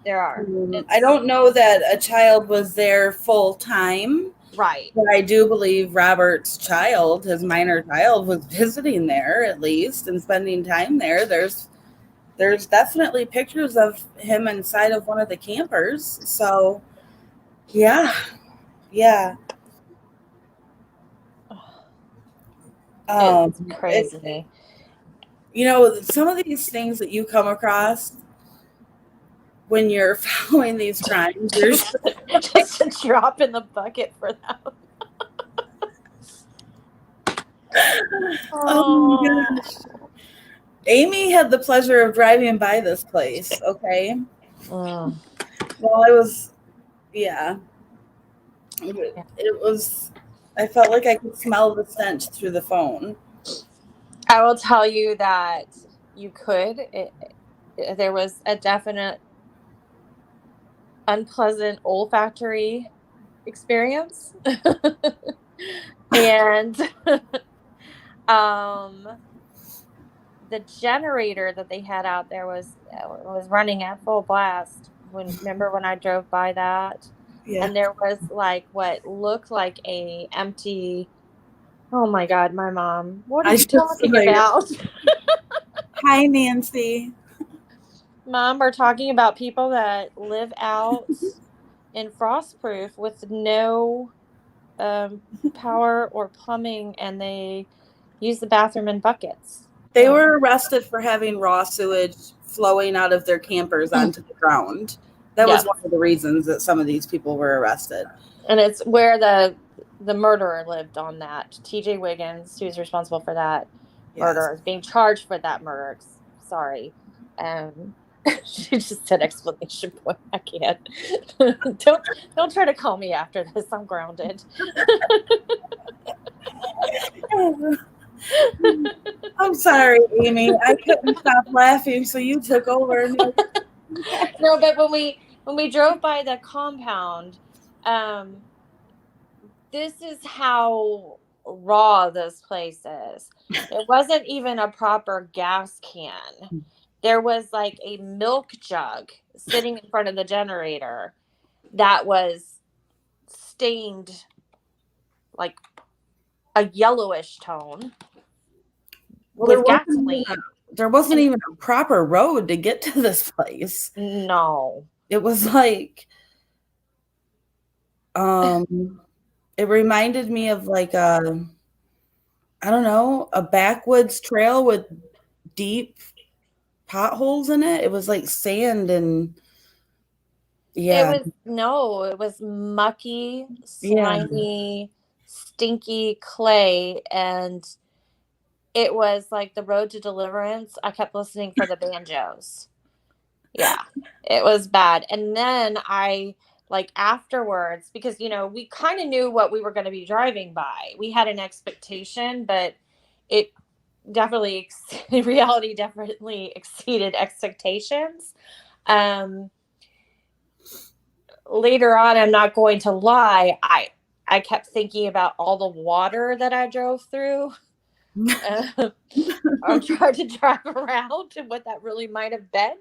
There are. I don't know that a child was there full time. Right. But I do believe Robert's child, his minor child, was visiting there at least and spending time there. There's definitely pictures of him inside of one of the campers. So, yeah. It's crazy. Some of these things that you come across when you're following these crimes, there's just a drop in the bucket for them. Oh my gosh. Amy had the pleasure of driving by this place, okay? Well, I felt like I could smell the stench through the phone. I will tell you that you could. There was a definite unpleasant olfactory experience. And the generator that they had out there was running at full blast. Remember when I drove by that? Yeah. And there was like what looked like a empty. Oh my God, my mom. What are I you just talking about? Hi, Nancy. Mom, we're talking about people that live out in Frostproof with no power or plumbing, and they use the bathroom in buckets. They were arrested for having raw sewage flowing out of their campers onto the ground. That was Yes. one of the reasons that some of these people were arrested. And it's where the murderer lived on that. TJ Wiggins, who's responsible for that murder, is being charged for that murder. Sorry. She just said exclamation point. I can't. Don't try to call me after this. I'm grounded. I'm sorry, Amy. I couldn't stop laughing, so you took over. No, but when we drove by the compound, this is how raw this place is. It wasn't even a proper gas can. There was like a milk jug sitting in front of the generator that was stained like a yellowish tone with gasoline. There wasn't even a proper road to get to this place. No. It was like, it reminded me of like a, I don't know, a backwoods trail with deep potholes in it. It was like sand and It was mucky, slimy, stinky clay, and it was like the road to deliverance. I kept listening for the banjos. Yeah, it was bad. And then I like afterwards, because we kind of knew what we were going to be driving by. We had an expectation, but it definitely reality definitely exceeded expectations. Later on, I'm not going to lie, I kept thinking about all the water that I drove through. I tried to drive around and what that really might have been.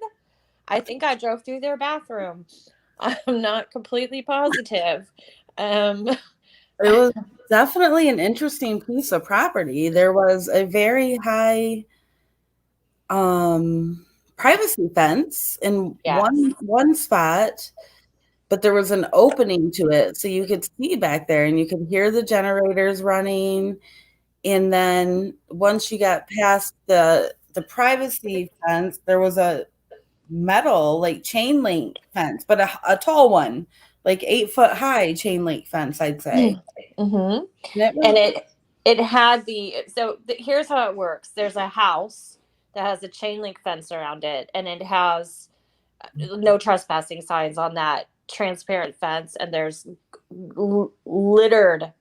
I think I drove through their bathroom. I'm not completely positive. It was definitely an interesting piece of property. There was a very high privacy fence in one spot, but there was an opening to it, so you could see back there and you could hear the generators running. And then once you got past the privacy fence, there was a metal like chain link fence, but a tall one, like 8-foot high chain link fence, I'd say. Mm-hmm. And it had here's how it works. There's a house that has a chain link fence around it, and it has no trespassing signs on that transparent fence, and there's littered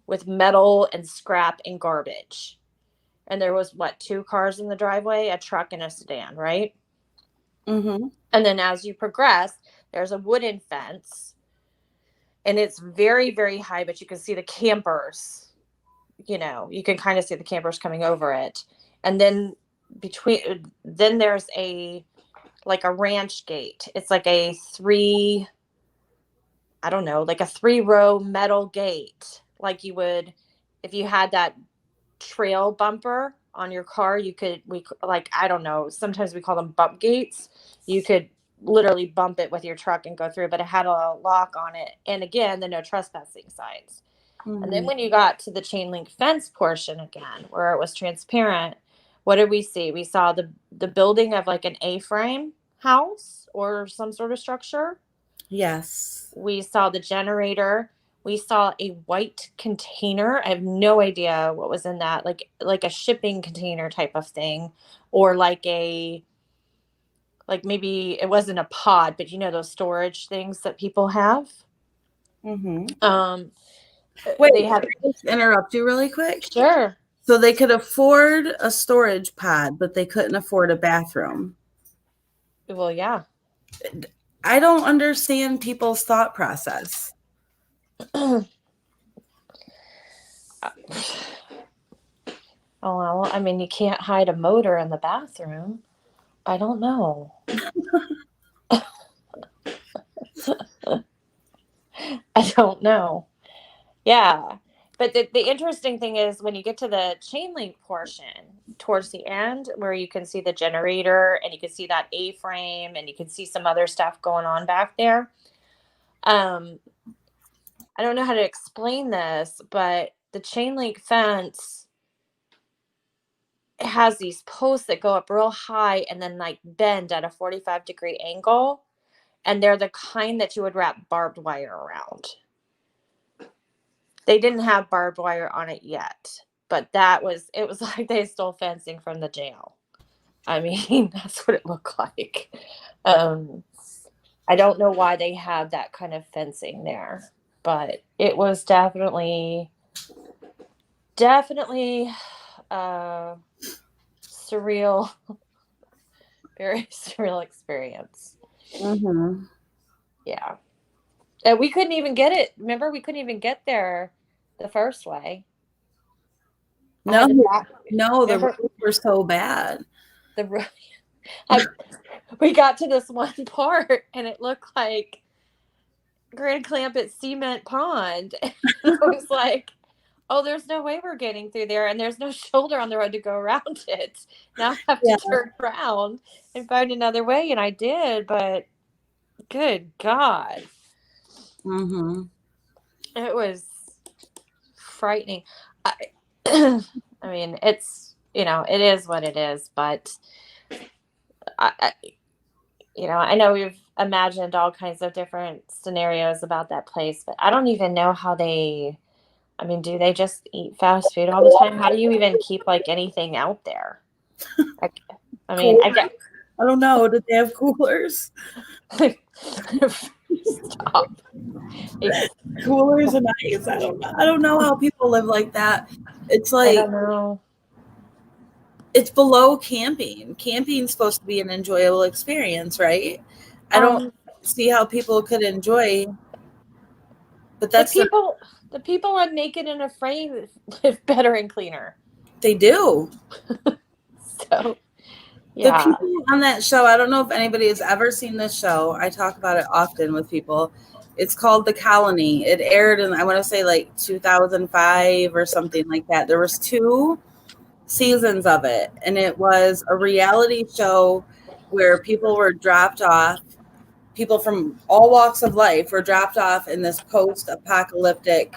with metal and scrap and garbage. And there was 2 cars in the driveway, a truck and a sedan, right? Mm-hmm. And then as you progress, there's a wooden fence, and it's very, very high, but you can see the campers. You can kind of see the campers coming over it. And then there's a ranch gate. It's like a 3-row metal gate. Like you would, if you had that trail bumper on your car, I don't know, sometimes we call them bump gates. You could literally bump it with your truck and go through, but it had a lock on it. And again, the no trespassing signs. Mm-hmm. And then when you got to the chain link fence portion again, where it was transparent, what did we see? We saw the building of like an A-frame house or some sort of structure. Yes. We saw the generator. We saw a white container. I have no idea what was in that, like a shipping container type of thing, or maybe it wasn't a pod, but those storage things that people have. Mm-hmm. Wait, can I just interrupt you really quick? Sure. So they could afford a storage pod, but they couldn't afford a bathroom. Well, yeah. I don't understand people's thought process. Oh, well, I mean, you can't hide a motor in the bathroom. I don't know. I don't know. Yeah. But the interesting thing is when you get to the chain link portion towards the end where you can see the generator and you can see that A-frame and you can see some other stuff going on back there. I don't know how to explain this, but the chain link fence has these posts that go up real high and then like bend at a 45-degree angle. And they're the kind that you would wrap barbed wire around. They didn't have barbed wire on it yet, but it was like they stole fencing from the jail. I mean, that's what it looked like. I don't know why they had that kind of fencing there, but it was definitely surreal, very surreal experience. Mm-hmm. Yeah. And we couldn't even get it. Remember, we couldn't even get there the first way. No, the Remember, roads were so bad. We got to this one part and it looked like Grand Clampett Cement Pond. And it was like, oh, there's no way we're getting through there, and there's no shoulder on the road to go around it. Now I have to turn around and find another way, and I did, but good God. Mm-hmm. It was frightening. I mean, it's, it is what it is, but I know we've imagined all kinds of different scenarios about that place, but I don't even know how do they just eat fast food all the time? How do you even keep like anything out there? I don't know. Did they have coolers? Stop. Coolers and ice. I don't know how people live like that. It's like, I don't know. It's below camping. Camping's supposed to be an enjoyable experience, right? I don't see how people could enjoy, but that's the people on Naked and Afraid live better and cleaner. They do. So, yeah. The people on that show, I don't know if anybody has ever seen this show. I talk about it often with people. It's called The Colony. It aired in, I want to say, like 2005 or something like that. There was 2 seasons of it, and it was a reality show where people were dropped off. People from all walks of life were dropped off in this post-apocalyptic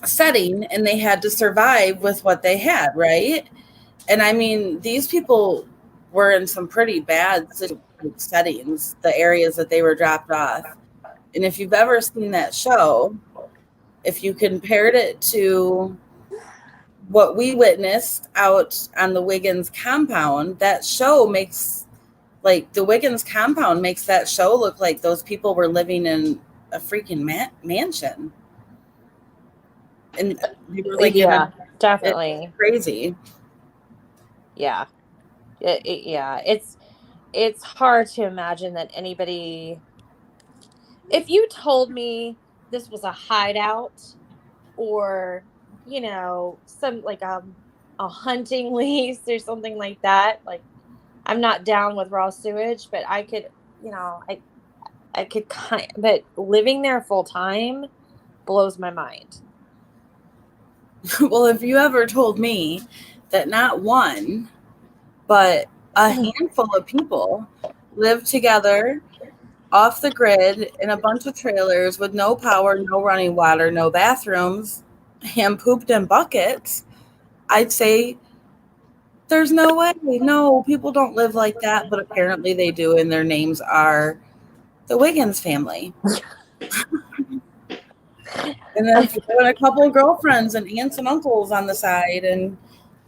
setting, and they had to survive with what they had, right? And I mean, these people were in some pretty bad settings, the areas that they were dropped off. And if you've ever seen that show, if you compared it to what we witnessed out on the Wiggins compound, that show makes, like, the Wiggins compound makes that show look like those people were living in a freaking mansion. And they were like, yeah, definitely crazy. Yeah. It's hard to imagine that anybody, if you told me this was a hideout or, some like a hunting lease or something like that, like, I'm not down with raw sewage, but I could, I could but living there full time blows my mind. Well, if you ever told me that not one, but a handful of people live together off the grid in a bunch of trailers with no power, no running water, no bathrooms, and pooped in buckets, I'd say there's no way. No, people don't live like that, but apparently they do, and their names are the Wiggins family. And then if you have a couple of girlfriends and aunts and uncles on the side, and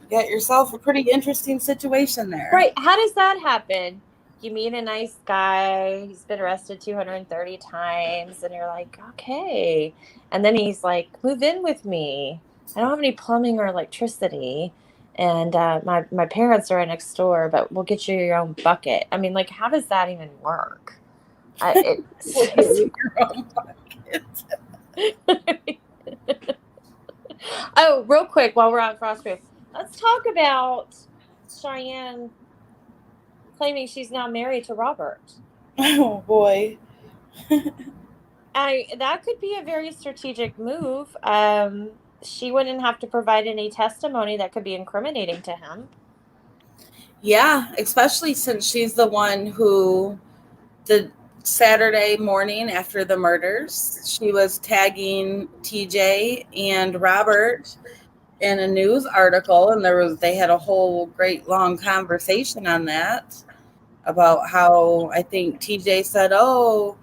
you got yourself a pretty interesting situation there. Right. How does that happen? You meet a nice guy, he's been arrested 230 times, and you're like, okay. And then he's like, move in with me. I don't have any plumbing or electricity. And my parents are next door, but we'll get you your own bucket. I mean, like, how does that even work? Your own bucket. Oh, real quick, while we're on Frostproof, let's talk about Cheyenne claiming she's now married to Robert. Oh boy. That could be a very strategic move. She wouldn't have to provide any testimony that could be incriminating to him. Yeah, especially since she's the one who, the Saturday morning after the murders, she was tagging TJ and Robert in a news article, and they had a whole great long conversation on that about how I think TJ said, "Oh,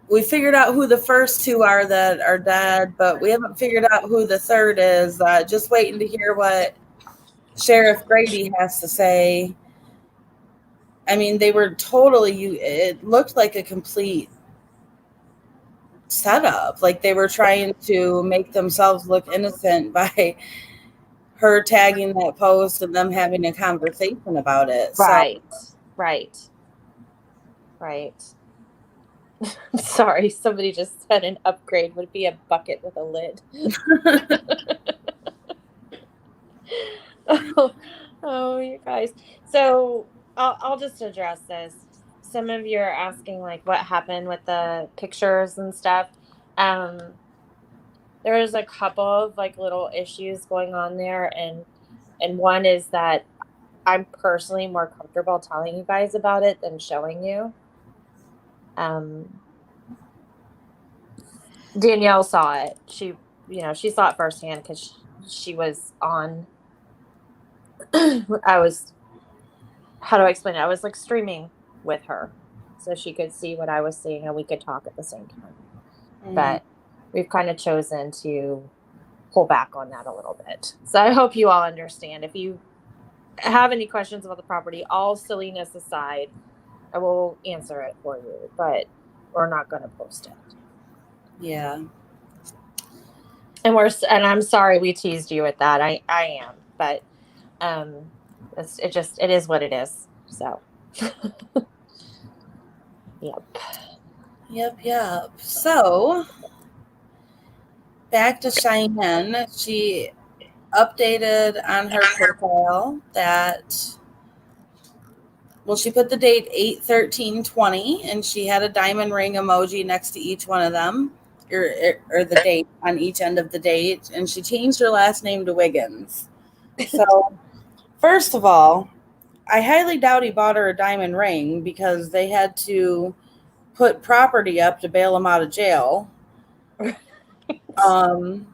we figured out who the first two are that are dead, but we haven't figured out who the third is. Just waiting to hear what Sheriff Grady has to say." I mean, they were totally, it looked like a complete setup. Like they were trying to make themselves look innocent by her tagging that post and them having a conversation about it. Right. Sorry, somebody just said an upgrade would be a bucket with a lid. Oh, you guys. So I'll just address this. Some of you are asking like what happened with the pictures and stuff. There's a couple of like little issues going on there, and one is that I'm personally more comfortable telling you guys about it than showing you. Danielle saw it. She saw it firsthand because she was on. How do I explain it? I was like streaming with her, so she could see what I was seeing and we could talk at the same time. Mm-hmm. But we've kind of chosen to pull back on that a little bit. So I hope you all understand. If you have any questions about the property, all silliness aside, I will answer it for you, but we're not going to post it. Yeah. And I'm sorry we teased you with that. I am, but it is what it is. So Yep. So back to Cheyenne. She updated on her profile that, well, she put the date 8/13/20, and she had a diamond ring emoji next to each one of them, or the date on each end of the date, and she changed her last name to Wiggins. So, first of all, I highly doubt he bought her a diamond ring because they had to put property up to bail him out of jail. Well,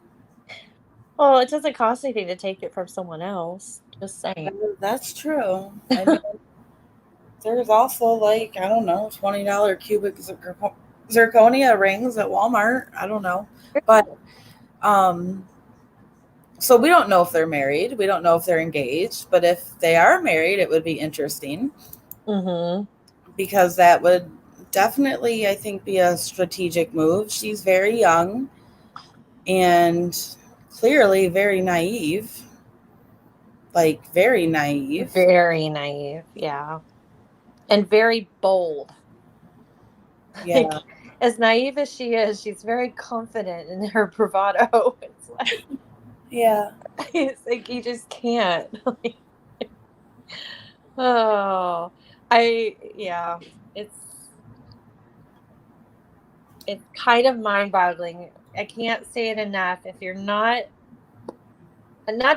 it doesn't cost anything to take it from someone else. Just saying. That's true. I mean, there's also like, I don't know, $20 cubic zirconia rings at Walmart. I don't know. But so we don't know if they're married. We don't know if they're engaged. But if they are married, it would be interesting. Mm-hmm. Because that would definitely, I think, be a strategic move. She's very young and clearly very naive. Like, very naive. Very naive, yeah. And very bold. Yeah. Like, as naive as she is, she's very confident in her bravado. It's like, yeah. It's like you just can't. It's kind of mind-boggling. I can't say it enough. If you're not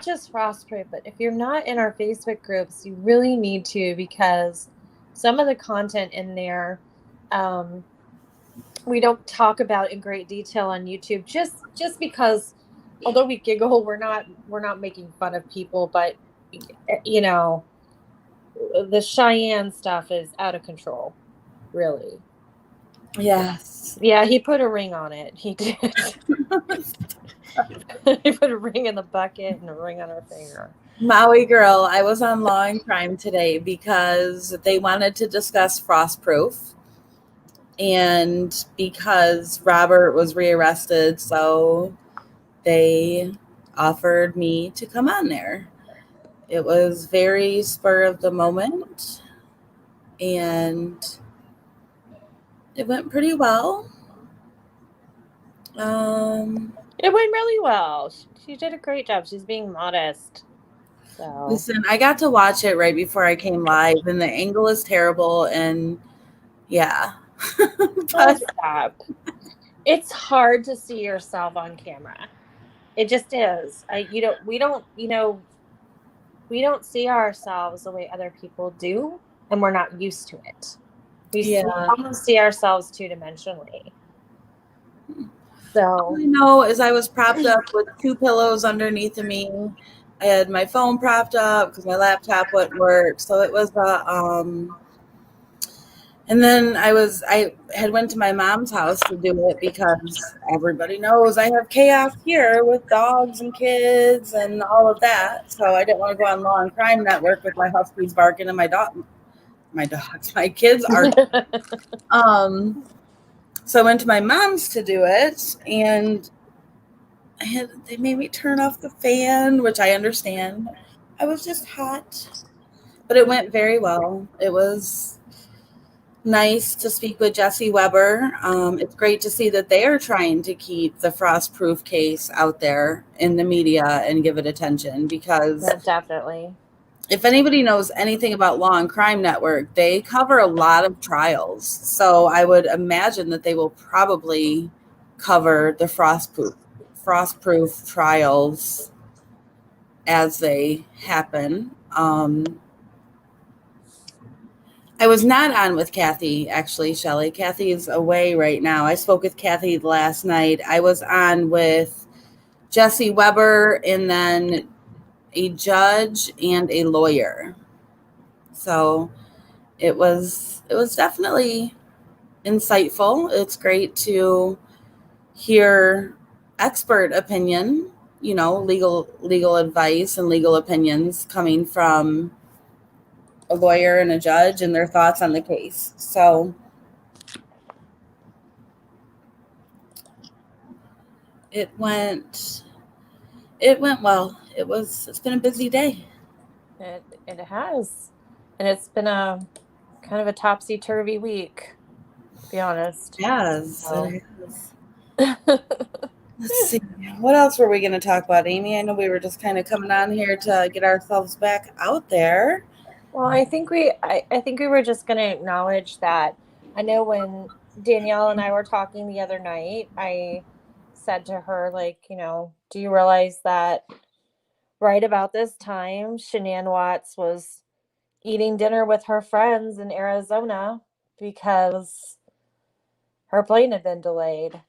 just Frostproof, but if you're not in our Facebook groups, you really need to, because some of the content in there, we don't talk about in great detail on YouTube, just because although we giggle, we're not making fun of people, but the Cheyenne stuff is out of control, really. Yes. Yeah, he put a ring on it. He did. He put a ring in the bucket and a ring on her finger. Maui girl, I was on Law and Crime today because they wanted to discuss Frostproof, and because Robert was rearrested, so they offered me to come on there. It was very spur of the moment, and it went pretty well. It went really well. She did a great job. She's being modest. So. Listen, I got to watch it right before I came live, and the angle is terrible, and Yeah. Oh, stop. It's hard to see yourself on camera. It just is. We don't see ourselves the way other people do, and we're not used to it. We almost see ourselves two-dimensionally. So all I know is I was propped up with 2 pillows underneath of me. I had my phone propped up because my laptop wouldn't work. So it was and then I had went to my mom's house to do it because everybody knows I have chaos here with dogs and kids and all of that. So I didn't want to go on Law and Crime Network with my huskies barking and my kids are. So I went to my mom's to do it, and they made me turn off the fan, which I understand. I was just hot, but it went very well. It was nice to speak with Jesse Weber. It's great to see that they are trying to keep the Frostproof case out there in the media and give it attention, because definitely, if anybody knows anything about Law and Crime Network, they cover a lot of trials. So I would imagine that they will probably cover the Frostproof trials as they happen. I was not on with Kathy, actually, Shelley. Kathy is away right now. I spoke with Kathy last night. I was on with Jesse Weber and then a judge and a lawyer. So it was definitely insightful. It's great to hear expert opinion, legal advice and legal opinions coming from a lawyer and a judge and their thoughts on the case. So it went well. It's been a busy day. It has. And it's been a kind of a topsy-turvy week, to be honest. Yes, it is. Let's see. What else were we going to talk about, Amy? I know we were just kind of coming on here to get ourselves back out there. Well, I think we were just going to acknowledge that. I know when Danielle and I were talking the other night, I said to her, like, do you realize that right about this time, Shanann Watts was eating dinner with her friends in Arizona because her plane had been delayed.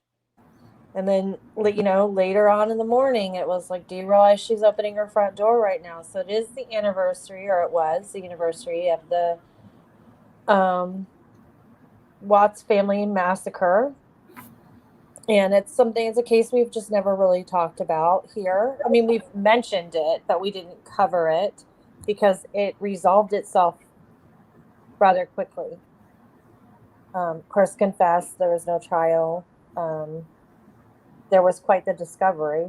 And then, later on in the morning, it was like, do you realize she's opening her front door right now? So it is the anniversary, or it was the anniversary of the Watts family massacre. And it's a case we've just never really talked about here. I mean, we've mentioned it, but we didn't cover it because it resolved itself rather quickly. Chris confessed, there was no trial. There was quite the discovery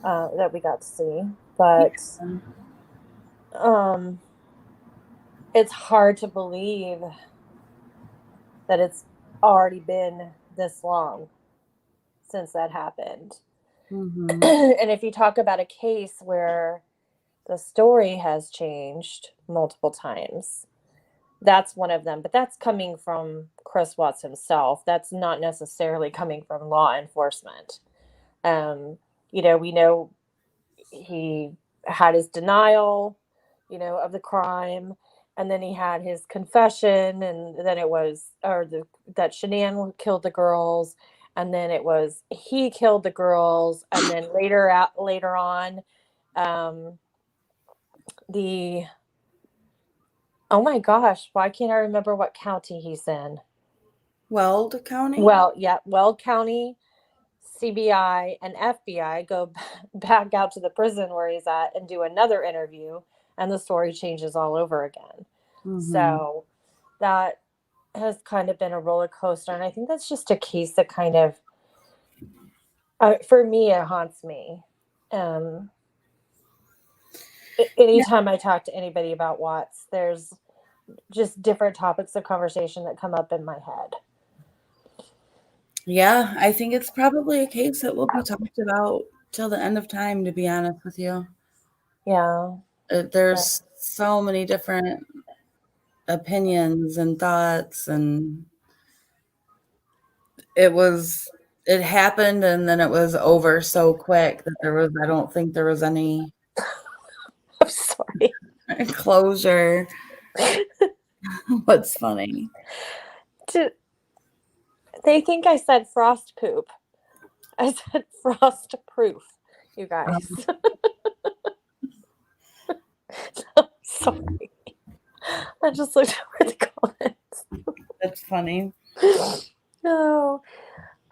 that we got to see, but it's hard to believe that it's already been this long since that happened. Mm-hmm. And if you talk about a case where the story has changed multiple times, that's one of them. But that's coming from Chris Watts himself. That's not necessarily coming from law enforcement. We know he had his denial, of the crime, and then he had his confession, and then it was, that Shanann killed the girls, and then it was he killed the girls, and then later on, oh my gosh, why can't I remember what county he's in? Weld County? Well, yeah, Weld County, CBI, and FBI go back out to the prison where he's at and do another interview, and the story changes all over again. Mm-hmm. So that has kind of been a roller coaster, and I think that's just a case that kind of, for me, it haunts me. Anytime I talk to anybody about Watts, there's just different topics of conversation that come up in my head. Yeah, I think it's probably a case that will be talked about till the end of time, to be honest with you. Yeah. There's so many different opinions and thoughts, and it happened and then it was over so quick that I don't think there was any I'm sorry. closure. What's funny? They think I said frost poop. I said frost proof, you guys. Sorry. I just looked over the comments. That's funny. No.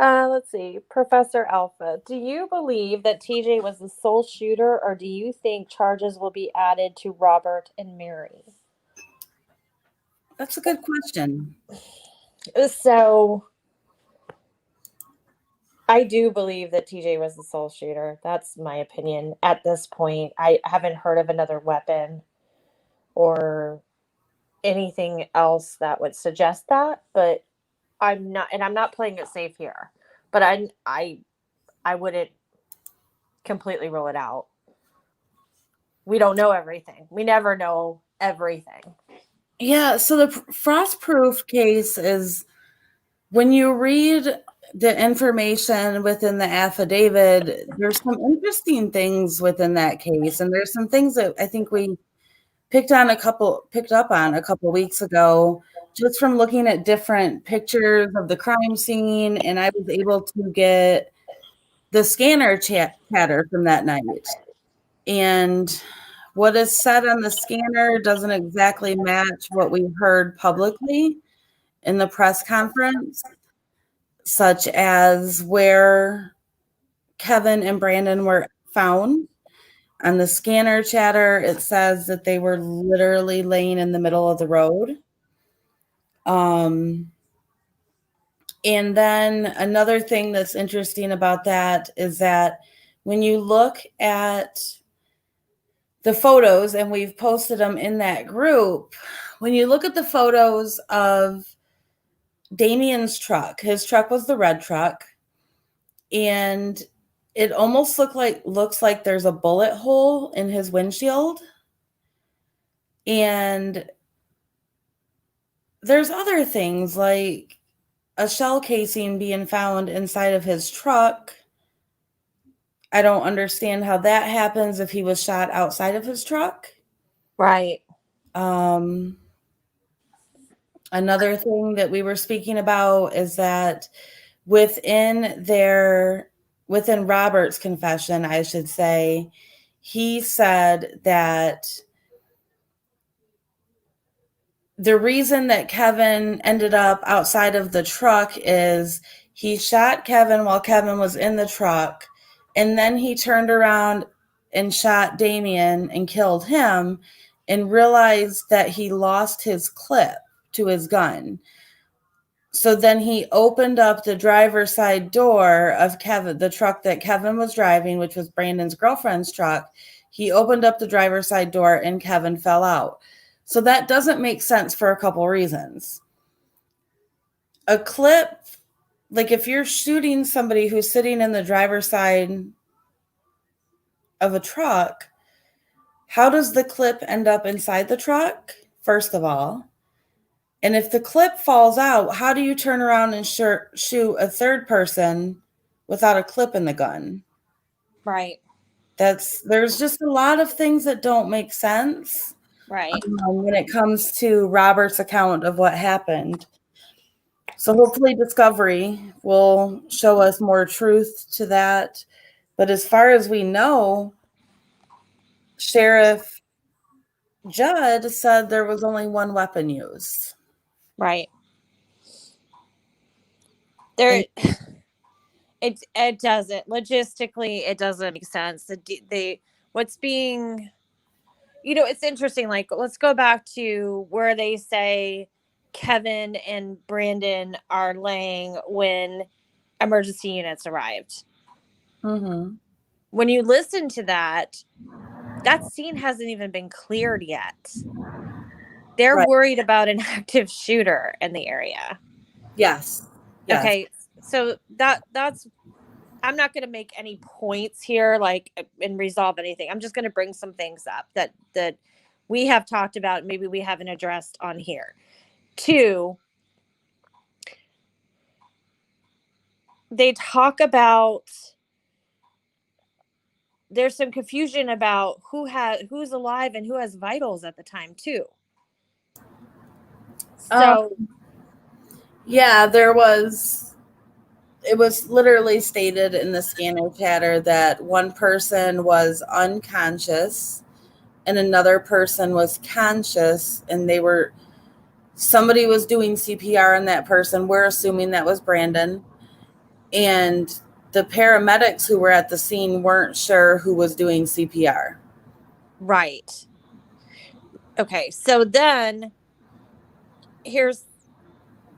Let's see. Professor Alpha, do you believe that TJ was the sole shooter, or do you think charges will be added to Robert and Mary? That's a good question. So, I do believe that TJ was the sole shooter. That's my opinion at this point. I haven't heard of another weapon or anything else that would suggest that, but I'm not playing it safe here. But I wouldn't completely rule it out. We don't know everything. We never know everything. Yeah, so the Frostproof case is, when you read the information within the affidavit, there's some interesting things within that case, and there's some things that I think we picked up on a couple weeks ago, just from looking at different pictures of the crime scene, and I was able to get the scanner chatter from that night. And what is said on the scanner doesn't exactly match what we heard publicly in the press conference, such as where Kevin and Brandon were found. On the scanner chatter, it says that they were literally laying in the middle of the road. And then another thing that's interesting about that is that when you look at the photos, and we've posted them in that group, when you look at the photos of Damien's truck, his truck was the red truck, and it almost looks like there's a bullet hole in his windshield. And there's other things like a shell casing being found inside of his truck. I don't understand how that happens if he was shot outside of his truck. Right. Another thing that we were speaking about is that within Robert's confession, I should say, he said that the reason that Kevin ended up outside of the truck is he shot Kevin while Kevin was in the truck, and then he turned around and shot Damien and killed him, and realized that he lost his clip to his gun. So then he opened up the driver's side door of the truck that Kevin was driving, which was Brandon's girlfriend's truck. He opened up the driver's side door and Kevin fell out. So that doesn't make sense for a couple reasons. A clip, like if you're shooting somebody who's sitting in the driver's side of a truck, how does the clip end up inside the truck, first of all? And if the clip falls out, how do you turn around and shoot a third person without a clip in the gun? Right. There's just a lot of things that don't make sense. Right. When it comes to Robert's account of what happened. So hopefully Discovery will show us more truth to that. But as far as we know, Sheriff Judd said there was only one weapon used. Right. It doesn't logistically, it doesn't make sense. What's being, it's interesting. Like, let's go back to where they say Kevin and Brandon are laying when emergency units arrived. Mm-hmm. When you listen to that scene hasn't even been cleared yet. They're worried about an active shooter in the area. Yes. Okay, so that's, I'm not going to make any points here, like, and resolve anything. I'm just going to bring some things up that we have talked about, maybe we haven't addressed on here. 2, they talk about, there's some confusion about who's alive and who has vitals at the time too. So yeah, it was literally stated in the scanner chatter that one person was unconscious and another person was conscious, and somebody was doing CPR on that person. We're assuming that was Brandon. And the paramedics who were at the scene weren't sure who was doing CPR. Right. Okay. So then here's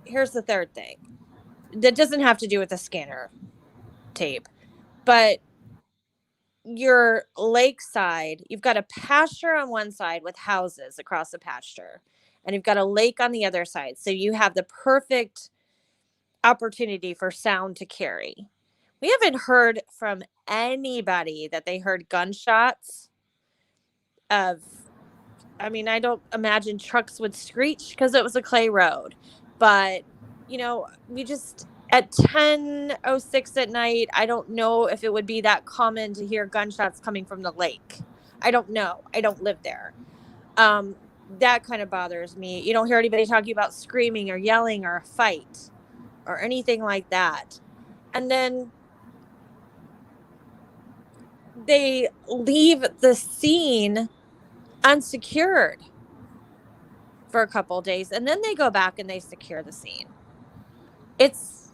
the third thing. That doesn't have to do with the scanner tape, but your lakeside, you've got a pasture on one side with houses across the pasture, and you've got a lake on the other side. So you have the perfect opportunity for sound to carry. We haven't heard from anybody that they heard gunshots I don't imagine trucks would screech because it was a clay road, but we just, at 10:06 at night, I don't know if it would be that common to hear gunshots coming from the lake. I don't know. I don't live there. That kind of bothers me. You don't hear anybody talking about screaming or yelling or a fight or anything like that. And then they leave the scene unsecured for a couple of days, and then they go back and they secure the scene. It's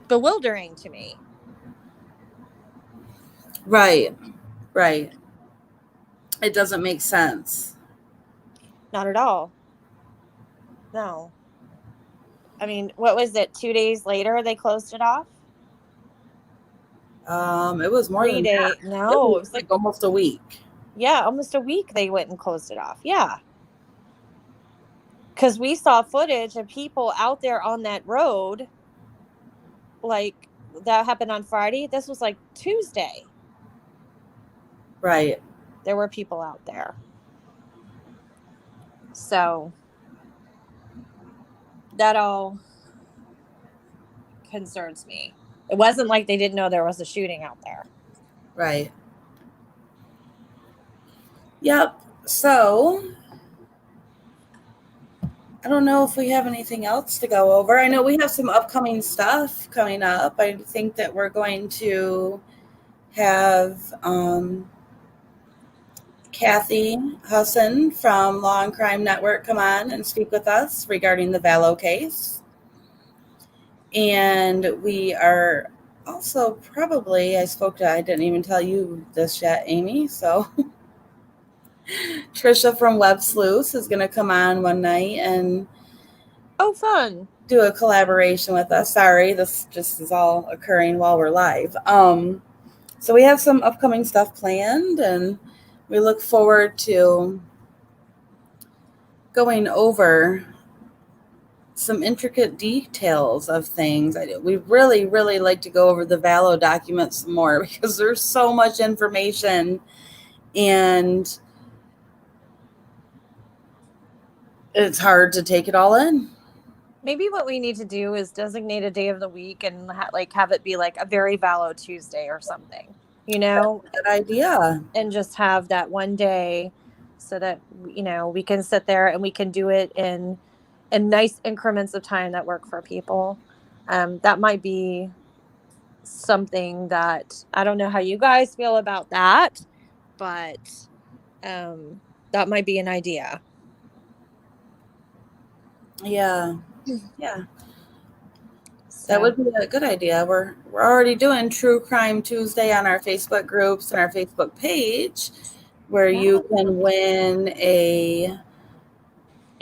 bewildering to me. Right. It doesn't make sense. Not at all. No. I mean, what was it? 2 days later they closed it off? It was more 3 than days. that. No, it was like almost a week. Yeah, almost a week they went and closed it off. Yeah. Because we saw footage of people out there on that road. Like, that happened on Friday. This was like Tuesday. Right. There were people out there. So that all concerns me. It wasn't like they didn't know there was a shooting out there. Right. Yep. So I don't know if we have anything else to go over. I know we have some upcoming stuff coming up. I think that we're going to have Kathy Husson from Law and Crime Network come on and speak with us regarding the Vallow case. And we are also probably, I didn't even tell you this yet, Amy, so Trisha from Web Sleuth is going to come on one night and fun, do a collaboration with us. Sorry, this just is all occurring while we're live. So we have some upcoming stuff planned, and we look forward to going over some intricate details of things. We really, really like to go over the Vallow documents more because there's so much information, and it's hard to take it all in. Maybe what we need to do is designate a day of the week and have it be like a very Vallow Tuesday or something, Good idea. And just have that one day so that, we can sit there and we can do it in nice increments of time that work for people. That might be something that, I don't know how you guys feel about that, but that might be an idea. Yeah. So that would be a good idea. We're already doing True Crime Tuesday on our Facebook groups and our Facebook page, where you can win a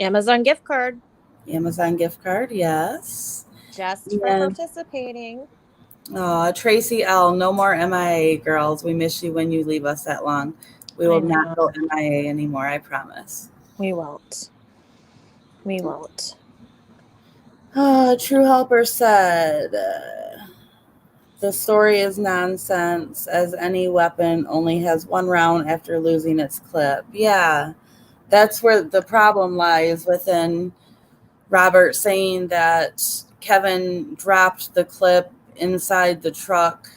Amazon gift card. Yes. Just for participating. Tracy L., no more MIA, girls. We miss you when you leave us that long. We will not go MIA anymore, I promise. We won't. True Helper said, the story is nonsense, as any weapon only has one round after losing its clip. Yeah. that's where the problem lies, within Robert saying that Kevin dropped the clip inside the truck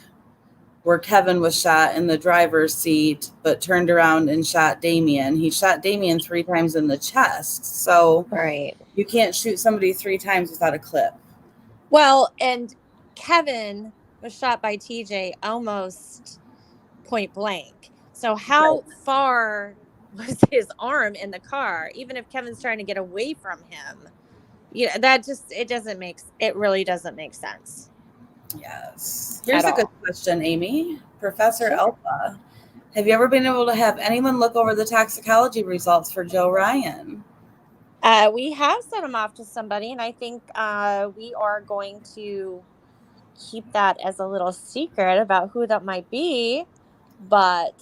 where Kevin was shot in the driver's seat, but turned around and shot Damien. He shot Damien 3 times in the chest. So Right. you can't shoot somebody 3 times without a clip. Well, and Kevin was shot by TJ almost point blank. So how far was his arm in the car? Even if Kevin's trying to get away from him, that just, it really doesn't make sense. Yes. Here's a good question, Amy. Professor Sure. Alpha, have you ever been able to have anyone look over the toxicology results for Joe Ryan? We have sent him off to somebody, and I think we are going to keep that as a little secret about who that might be. But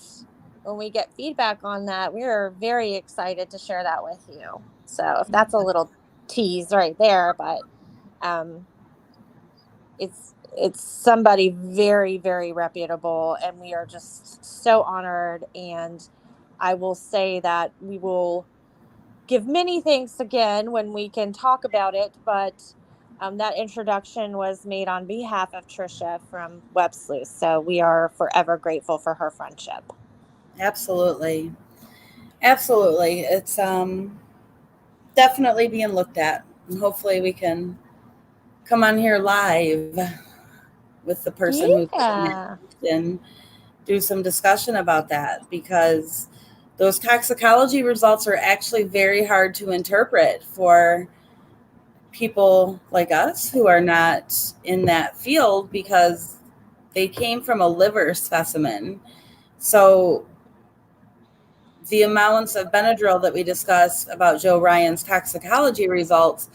when we get feedback on that, we are very excited to share that with you. So if that's a little tease right there, but it's somebody very, very reputable, and we are just so honored. And I will say that we will give many thanks again when we can talk about it, but that introduction was made on behalf of Trisha from Web Sleuth, so we are forever grateful for her friendship. Absolutely. It's definitely being looked at, and hopefully we can come on here live with the person who's and do some discussion about that, because those toxicology results are actually very hard to interpret for people like us who are not in that field, because they came from a liver specimen. So the amounts of Benadryl that we discussed about Joe Ryan's toxicology results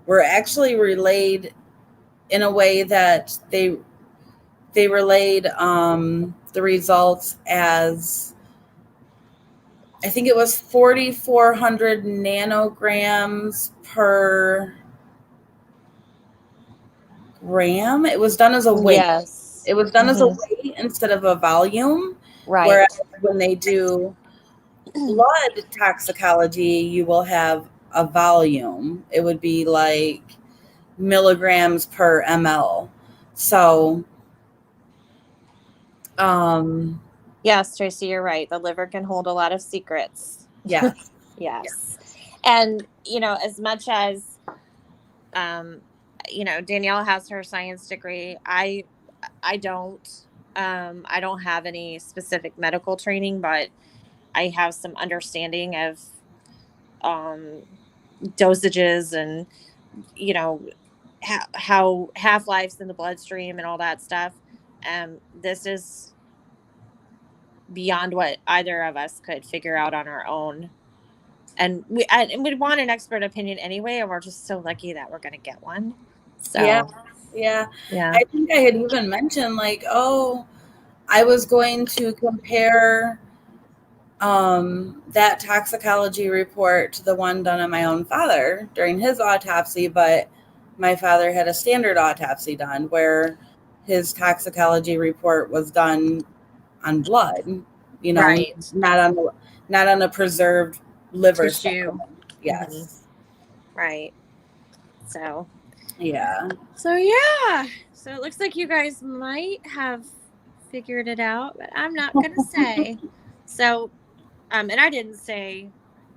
were actually relayed in a way that they relayed the results as, I think it was 4,400 nanograms per gram. It was done as a weight. Yes. It was done as a weight instead of a volume. Right. Whereas when they do blood toxicology, you will have a volume. It would be like milligrams per ml. So, yes, Tracy, you're right. The liver can hold a lot of secrets. Yes. Yes. And, as much as, Danielle has her science degree, I don't. I don't have any specific medical training, but I have some understanding of dosages and, how half-lives in the bloodstream and all that stuff. This is beyond what either of us could figure out on our own. And we'd want an expert opinion anyway, and we're just so lucky that we're going to get one. So yeah. I think I had even mentioned, like, I was going to compare that toxicology report to the one done on my own father during his autopsy, but my father had a standard autopsy done where his toxicology report was done on blood, right. not on a preserved liver tissue. Yes. Mm-hmm. Right. So yeah. So it looks like you guys might have figured it out, but I'm not gonna say. So and I didn't say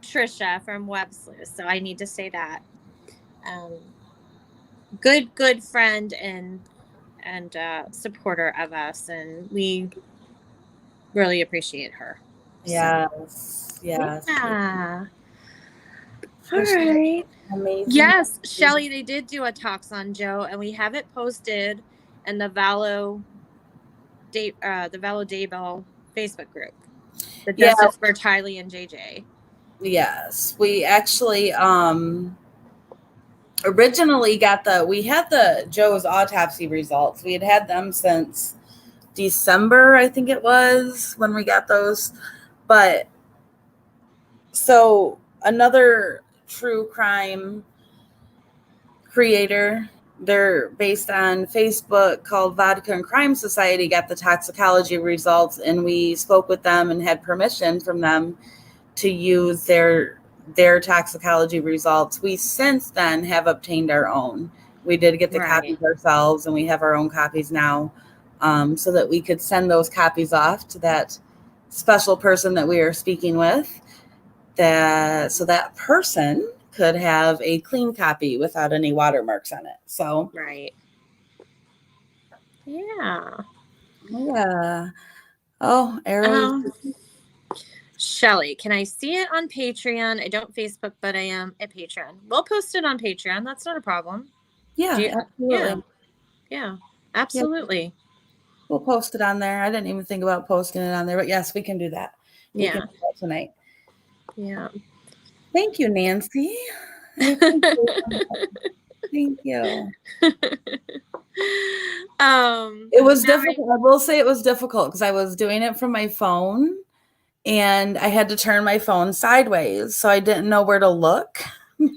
Trisha from Web Sleuth, so I need to say that. Good friend and supporter of us, and we really appreciate her. Yes. Yeah. All right. Amazing. Yes, Shelly, they did do a talks on Joe, and we have it posted in the Valo Daybell Facebook group. The Justice for Tylee and JJ. Yes, we actually originally we had the Joe's autopsy results. We had them since December, I think it was, when we got those. But so another true crime creator, they're based on Facebook, called Vodka and Crime Society, got the toxicology results, and we spoke with them and had permission from them to use their their toxicology results. We since then have obtained our own. We did get the copies ourselves, and we have our own copies now, so that we could send those copies off to that special person that we are speaking with, so that person could have a clean copy without any watermarks on it. So Right. Yeah. Yeah. Oh, arrows. Shelly, can I see it on Patreon? I don't Facebook, but I am at Patreon. We'll post it on Patreon. That's not a problem. Yeah, absolutely. Yeah, absolutely. Yeah. We'll post it on there. I didn't even think about posting it on there, but yes, we can do that. We can do that tonight. Yeah. Thank you, Nancy. Thank you. It was difficult. I will say it was difficult because I was doing it from my phone, and I had to turn my phone sideways, so I didn't know where to look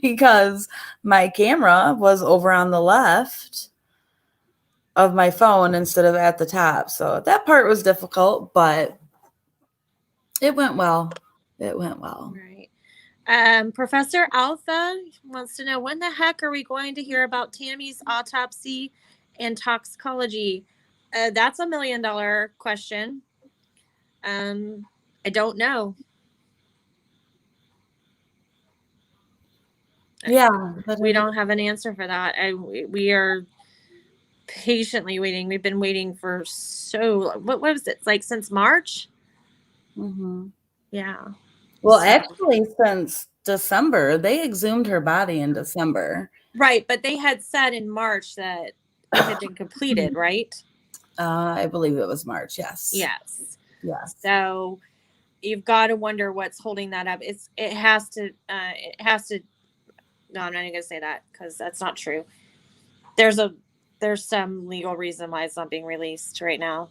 because my camera was over on the left of my phone instead of at the top. So that part was difficult, but it went well. It went well. Right. Professor Alpha wants to know, when the heck are we going to hear about Tammy's autopsy and toxicology? That's $1 million question. I don't know. Yeah. We don't have an answer for that. We are patiently waiting. We've been waiting for what was it, like since March? Mm-hmm. Yeah. Well, actually, since December, they exhumed her body in December. Right, but they had said in March that it had been completed, right? I believe it was March. Yes. Yes. Yes. So you've got to wonder what's holding that up. It has to. No, I'm not even gonna say that because that's not true. There's some legal reason why it's not being released right now.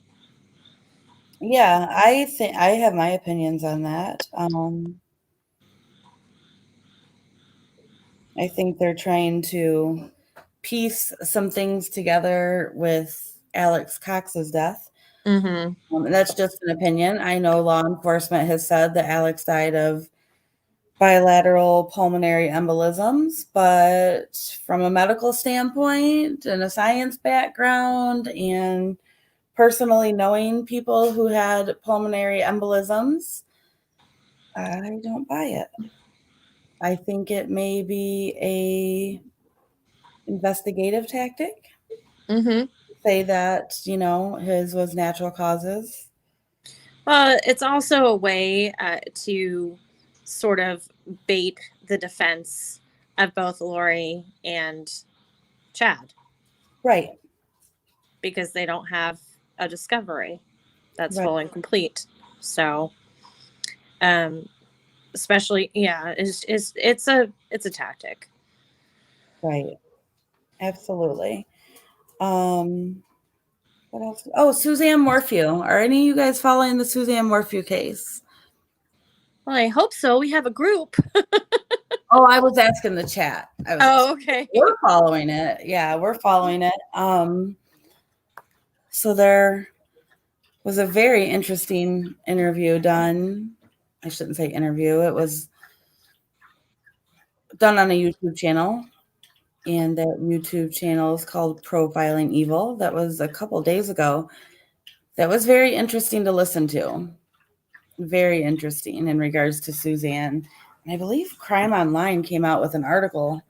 Yeah, I think I have my opinions on that. I think they're trying to piece some things together with Alex Cox's death. Mm-hmm. And that's just an opinion. I know law enforcement has said that Alex died of bilateral pulmonary embolisms, but from a medical standpoint and a science background and personally knowing people who had pulmonary embolisms, I don't buy it. I think it may be a investigative tactic. Mm-hmm. Say that, his was natural causes. Well, it's also a way to sort of bait the defense of both Lori and Chad. Right. Because they don't have a discovery that's full and complete. So, especially, it's a tactic. Right. Absolutely. What else? Oh, Suzanne Morphew. Are any of you guys following the Suzanne Morphew case? Well, I hope so. We have a group. Oh, I was asking the chat. Okay. We're following it. Yeah, we're following it. So there was a very interesting interview done. I shouldn't say interview. It was done on a YouTube channel. And that YouTube channel is called Profiling Evil. That was a couple days ago. That was very interesting to listen to. Very interesting in regards to Suzanne. And I believe Crime Online came out with an article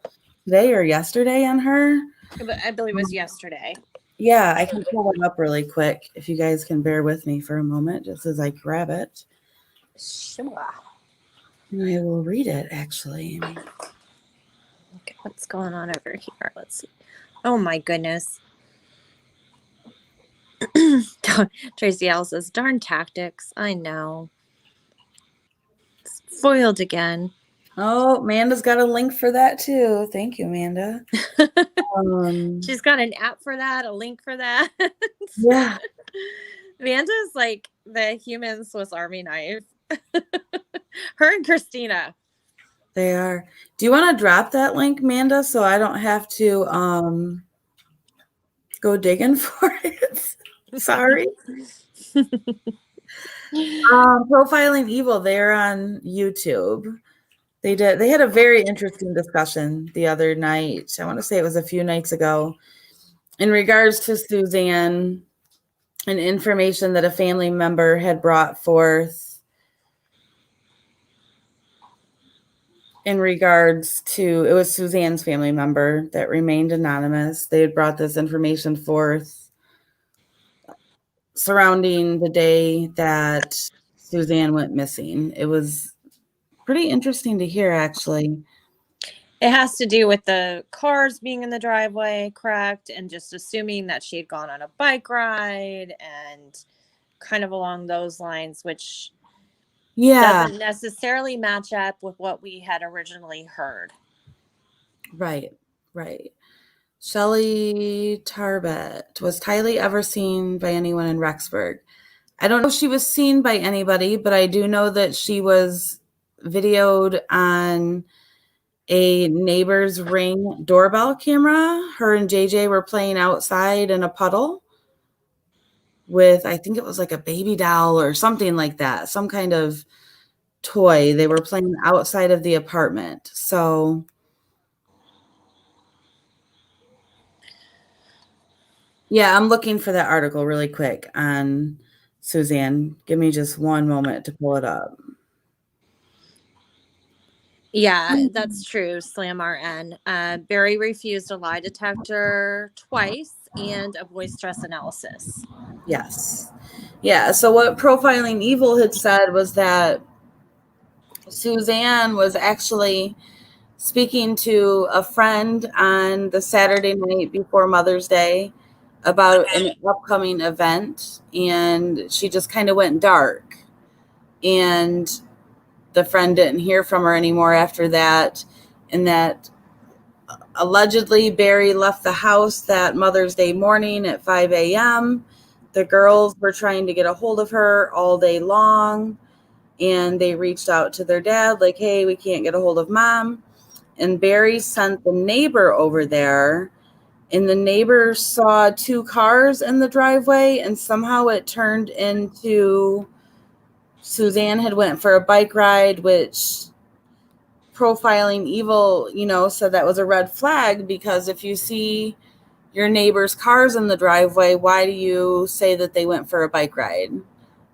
today or yesterday on her. I believe it was yesterday. Yeah, I can pull it up really quick if you guys can bear with me for a moment just as I grab it. Sure. And I will read it, actually. Okay, what's going on over here? Let's see. Oh, my goodness. Tracy L says, darn tactics. I know. It's foiled again. Oh, Amanda's got a link for that too. Thank you, Amanda. She's got an app for that, a link for that. Yeah. Amanda's like the human Swiss Army knife. Her and Christina. They are. Do you want to drop that link, Amanda, so I don't have to go digging for it? Sorry. Profiling Evil, they're on YouTube. They did. They had a very interesting discussion the other night. I want to say it was a few nights ago in regards to Suzanne and information that a family member had brought forth in regards to, it was Suzanne's family member that remained anonymous. They had brought this information forth surrounding the day that Suzanne went missing. It was pretty interesting to hear, actually. It has to do with the cars being in the driveway, correct? And just assuming that she had gone on a bike ride and kind of along those lines, which doesn't necessarily match up with what we had originally heard. Right. Shelley Tarbett. Was Tylee ever seen by anyone in Rexburg? I don't know if she was seen by anybody, but I do know that she was videoed on a neighbor's Ring doorbell camera. Her and JJ were playing outside in a puddle with, I think it was like a baby doll or something like that, some kind of toy. They were playing outside of the apartment. So yeah, I'm looking for that article really quick on Suzanne. Give me just one moment to pull it up. Yeah, that's true. Slam RN. Barry refused a lie detector twice and a voice stress analysis. Yes. Yeah. So what Profiling Evil had said was that Suzanne was actually speaking to a friend on the Saturday night before Mother's Day about an upcoming event, and she just kind of went dark. And the friend didn't hear from her anymore after that, and that allegedly Barry left the house that Mother's Day morning at 5 a.m. The girls were trying to get a hold of her all day long, and they reached out to their dad like, hey, we can't get a hold of Mom. And Barry sent the neighbor over there, and the neighbor saw two cars in the driveway, and somehow it turned into Suzanne had went for a bike ride, which Profiling Evil, said that was a red flag, because if you see your neighbor's cars in the driveway, why do you say that they went for a bike ride?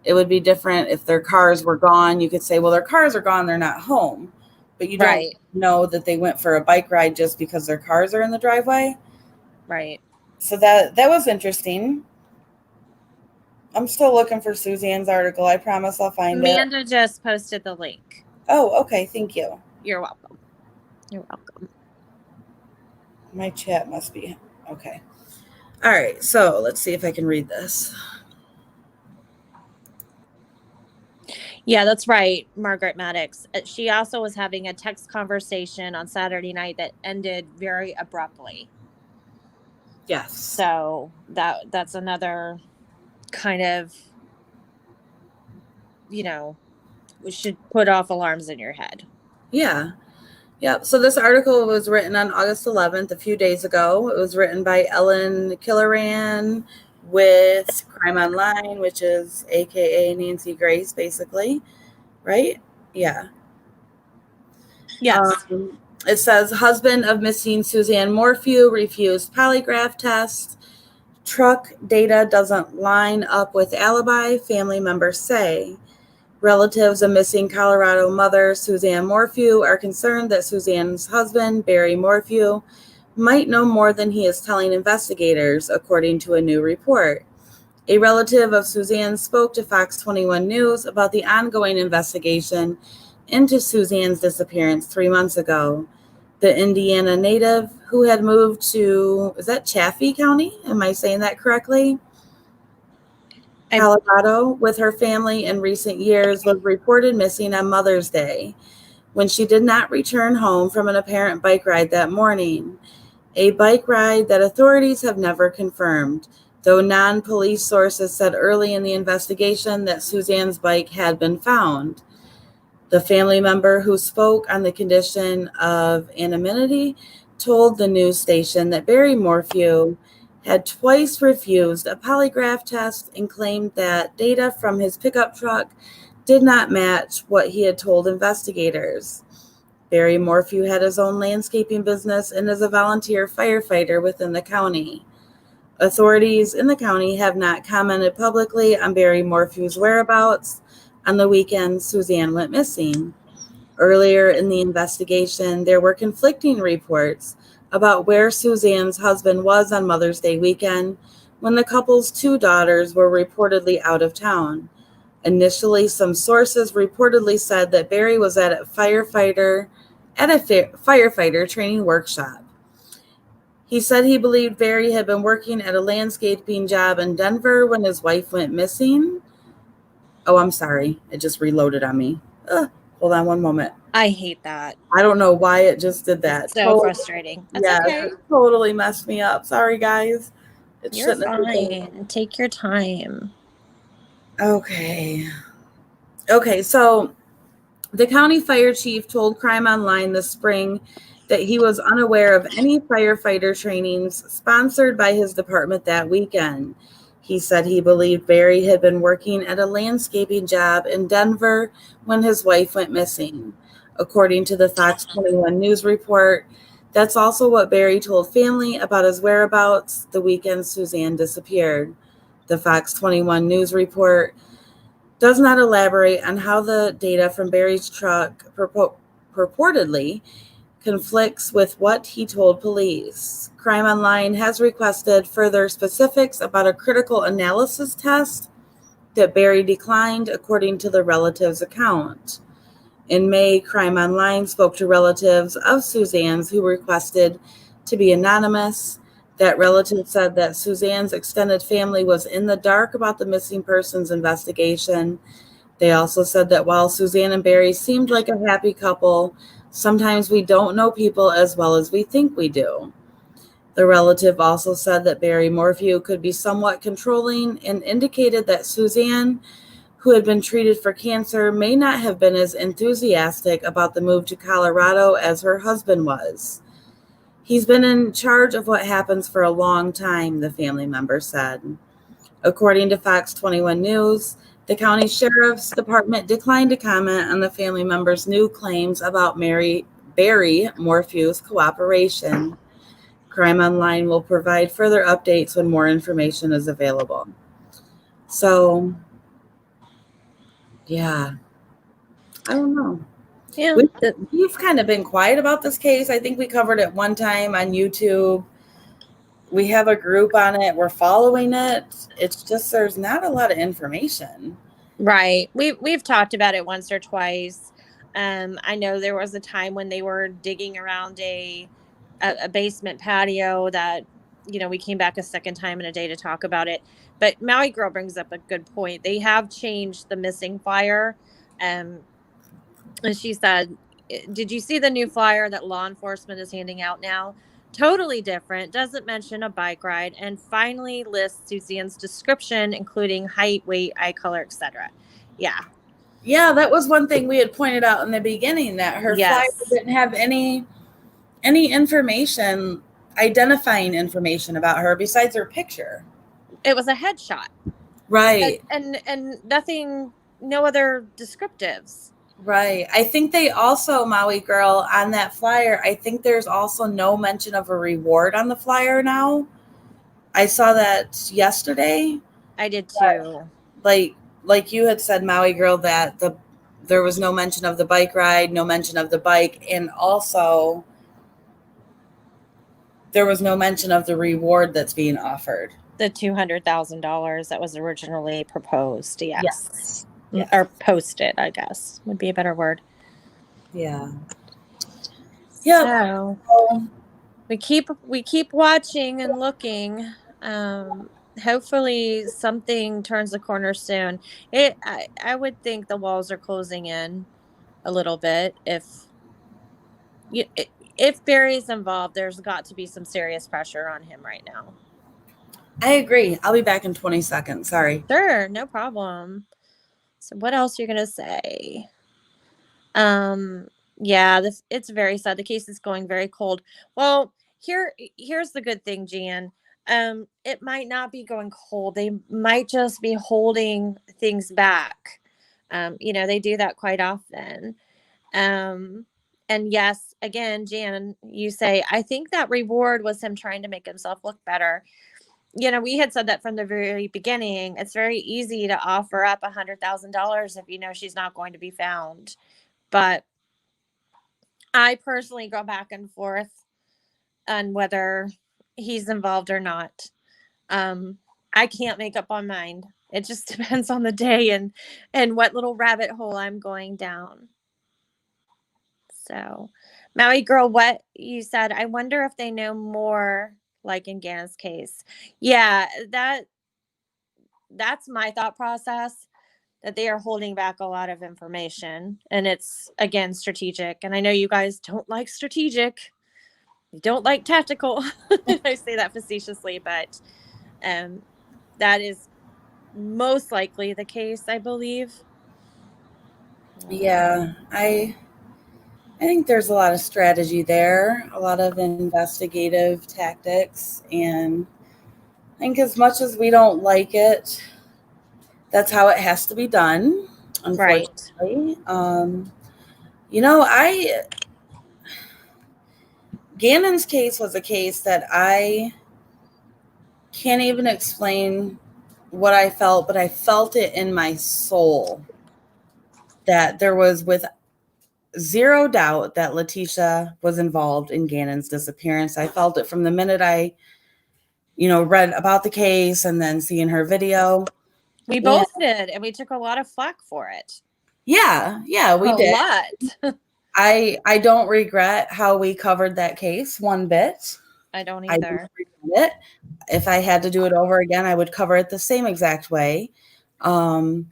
It would be different if their cars were gone. You could say, well, their cars are gone, they're not home. But you don't know that they went for a bike ride just because their cars are in the driveway. Right. So that was interesting. I'm still looking for Suzanne's article. I promise I'll find it. Amanda just posted the link. Oh, okay. Thank you. You're welcome. You're welcome. My chat must be okay. All right. So let's see if I can read this. Yeah, that's right, Margaret Maddox. She also was having a text conversation on Saturday night that ended very abruptly. Yes. So that's another kind of, we should put off alarms in your head. Yeah. Yep. So this article was written on August 11th, a few days ago. It was written by Ellen Killoran with Crime Online, which is AKA Nancy Grace, basically. Right? Yeah. Yes. It says, husband of missing Suzanne Morphew refused polygraph test. Truck data doesn't line up with alibi, family members say. Relatives of missing Colorado mother Suzanne Morphew are concerned that Suzanne's husband, Barry Morphew, might know more than he is telling investigators, according to a new report. A relative of Suzanne spoke to Fox 21 News about the ongoing investigation into Suzanne's disappearance 3 months ago. The Indiana native, who had moved to, is that Chaffee County? Am I saying that correctly? Colorado with her family in recent years, was reported missing on Mother's Day when she did not return home from an apparent bike ride that morning. A bike ride that authorities have never confirmed, though non-police sources said early in the investigation that Suzanne's bike had been found. The family member who spoke on the condition of anonymity told the news station that Barry Morphew had twice refused a polygraph test and claimed that data from his pickup truck did not match what he had told investigators. Barry Morphew had his own landscaping business and is a volunteer firefighter within the county. Authorities in the county have not commented publicly on Barry Morphew's whereabouts on the weekend Suzanne went missing. Earlier in the investigation, there were conflicting reports about where Suzanne's husband was on Mother's Day weekend when the couple's 2 daughters were reportedly out of town. Initially, some sources reportedly said that Barry was at a firefighter training workshop. He said he believed Barry had been working at a landscaping job in Denver when his wife went missing. Oh, I'm sorry. It just reloaded on me. Hold on one moment. I hate that. I don't know why it just did that. It's so frustrating. That's okay. It totally messed me up. Sorry, guys. You're fine. Take your time. Okay, so the county fire chief told Crime Online this spring that he was unaware of any firefighter trainings sponsored by his department that weekend. He said he believed Barry had been working at a landscaping job in Denver when his wife went missing. According to the Fox 21 news report, that's also what Barry told family about his whereabouts the weekend Suzanne disappeared. The Fox 21 news report does not elaborate on how the data from Barry's truck purportedly conflicts with what he told police. Crime Online has requested further specifics about a critical analysis test that Barry declined, according to the relative's account. In May, Crime Online spoke to relatives of Suzanne's who requested to be anonymous. That relative said that Suzanne's extended family was in the dark about the missing persons investigation. They also said that while Suzanne and Barry seemed like a happy couple, sometimes we don't know people as well as we think we do. The relative also said that Barry Morphew could be somewhat controlling and indicated that Suzanne, who had been treated for cancer, may not have been as enthusiastic about the move to Colorado as her husband was. He's been in charge of what happens for a long time, the family member said. According to Fox 21 News, the county sheriff's department declined to comment on the family member's new claims about Barry Morphew's cooperation. Crime Online will provide further updates when more information is available. So, yeah, I don't know. Yeah. We've kind of been quiet about this case. I think we covered it one time on YouTube. We have a group on it. We're following it. It's just there's not a lot of information. Right. We've talked about it once or twice. I know there was a time when they were digging around a basement patio that, we came back a second time in a day to talk about it. But Maui Girl brings up a good point. They have changed the missing flyer. And she said, did you see the new flyer that law enforcement is handing out now? Totally different. Doesn't mention a bike ride, and finally lists Suzanne's description, including height, weight, eye color, etc. Yeah. Yeah, that was one thing we had pointed out in the beginning, that her flyer didn't have any information, identifying information about her besides her picture. It was a headshot. Right. And nothing, no other descriptives. Right. I think they also, Maui Girl, on that flyer, I think there's also no mention of a reward on the flyer now. I saw that yesterday. I did too. Like you had said, Maui Girl, that there was no mention of the bike ride, no mention of the bike, and also there was no mention of the reward that's being offered. The $200,000 that was originally proposed. Yes. Or posted, I guess would be a better word. Yeah. So we keep watching and looking. Hopefully something turns the corner soon. I would think the walls are closing in a little bit. If Barry's involved, there's got to be some serious pressure on him right now. I agree. I'll be back in 20 seconds. Sorry. Sure, no problem. So what else are you going to say? Yeah, it's very sad. The case is going very cold. Well, here's the good thing, Jan. It might not be going cold. They might just be holding things back. They do that quite often. And And yes, again, Jan, you say, I think that reward was him trying to make himself look better. We had said that from the very beginning. It's very easy to offer up $100,000 if you know she's not going to be found. But I personally go back and forth on whether he's involved or not. I can't make up my mind. It just depends on the day and what little rabbit hole I'm going down. So, Maui girl, what you said, I wonder if they know more, like in Gannon's case. Yeah, that's my thought process, that they are holding back a lot of information, and it's, again, strategic. And I know you guys don't like strategic. You don't like tactical. I say that facetiously, but that is most likely the case, I believe. Yeah, I think there's a lot of strategy there, a lot of investigative tactics, and I think as much as we don't like it, that's how it has to be done, unfortunately. Right. Gannon's case was a case that I can't even explain what I felt, but I felt it in my soul that there was, with zero doubt, that Letitia was involved in Gannon's disappearance. I felt it from the minute I, read about the case and then seeing her video. We both did, and we took a lot of flack for it. Yeah, we did. A lot. I don't regret how we covered that case one bit. I don't either. I don't regret it. If I had to do it over again, I would cover it the same exact way. I'm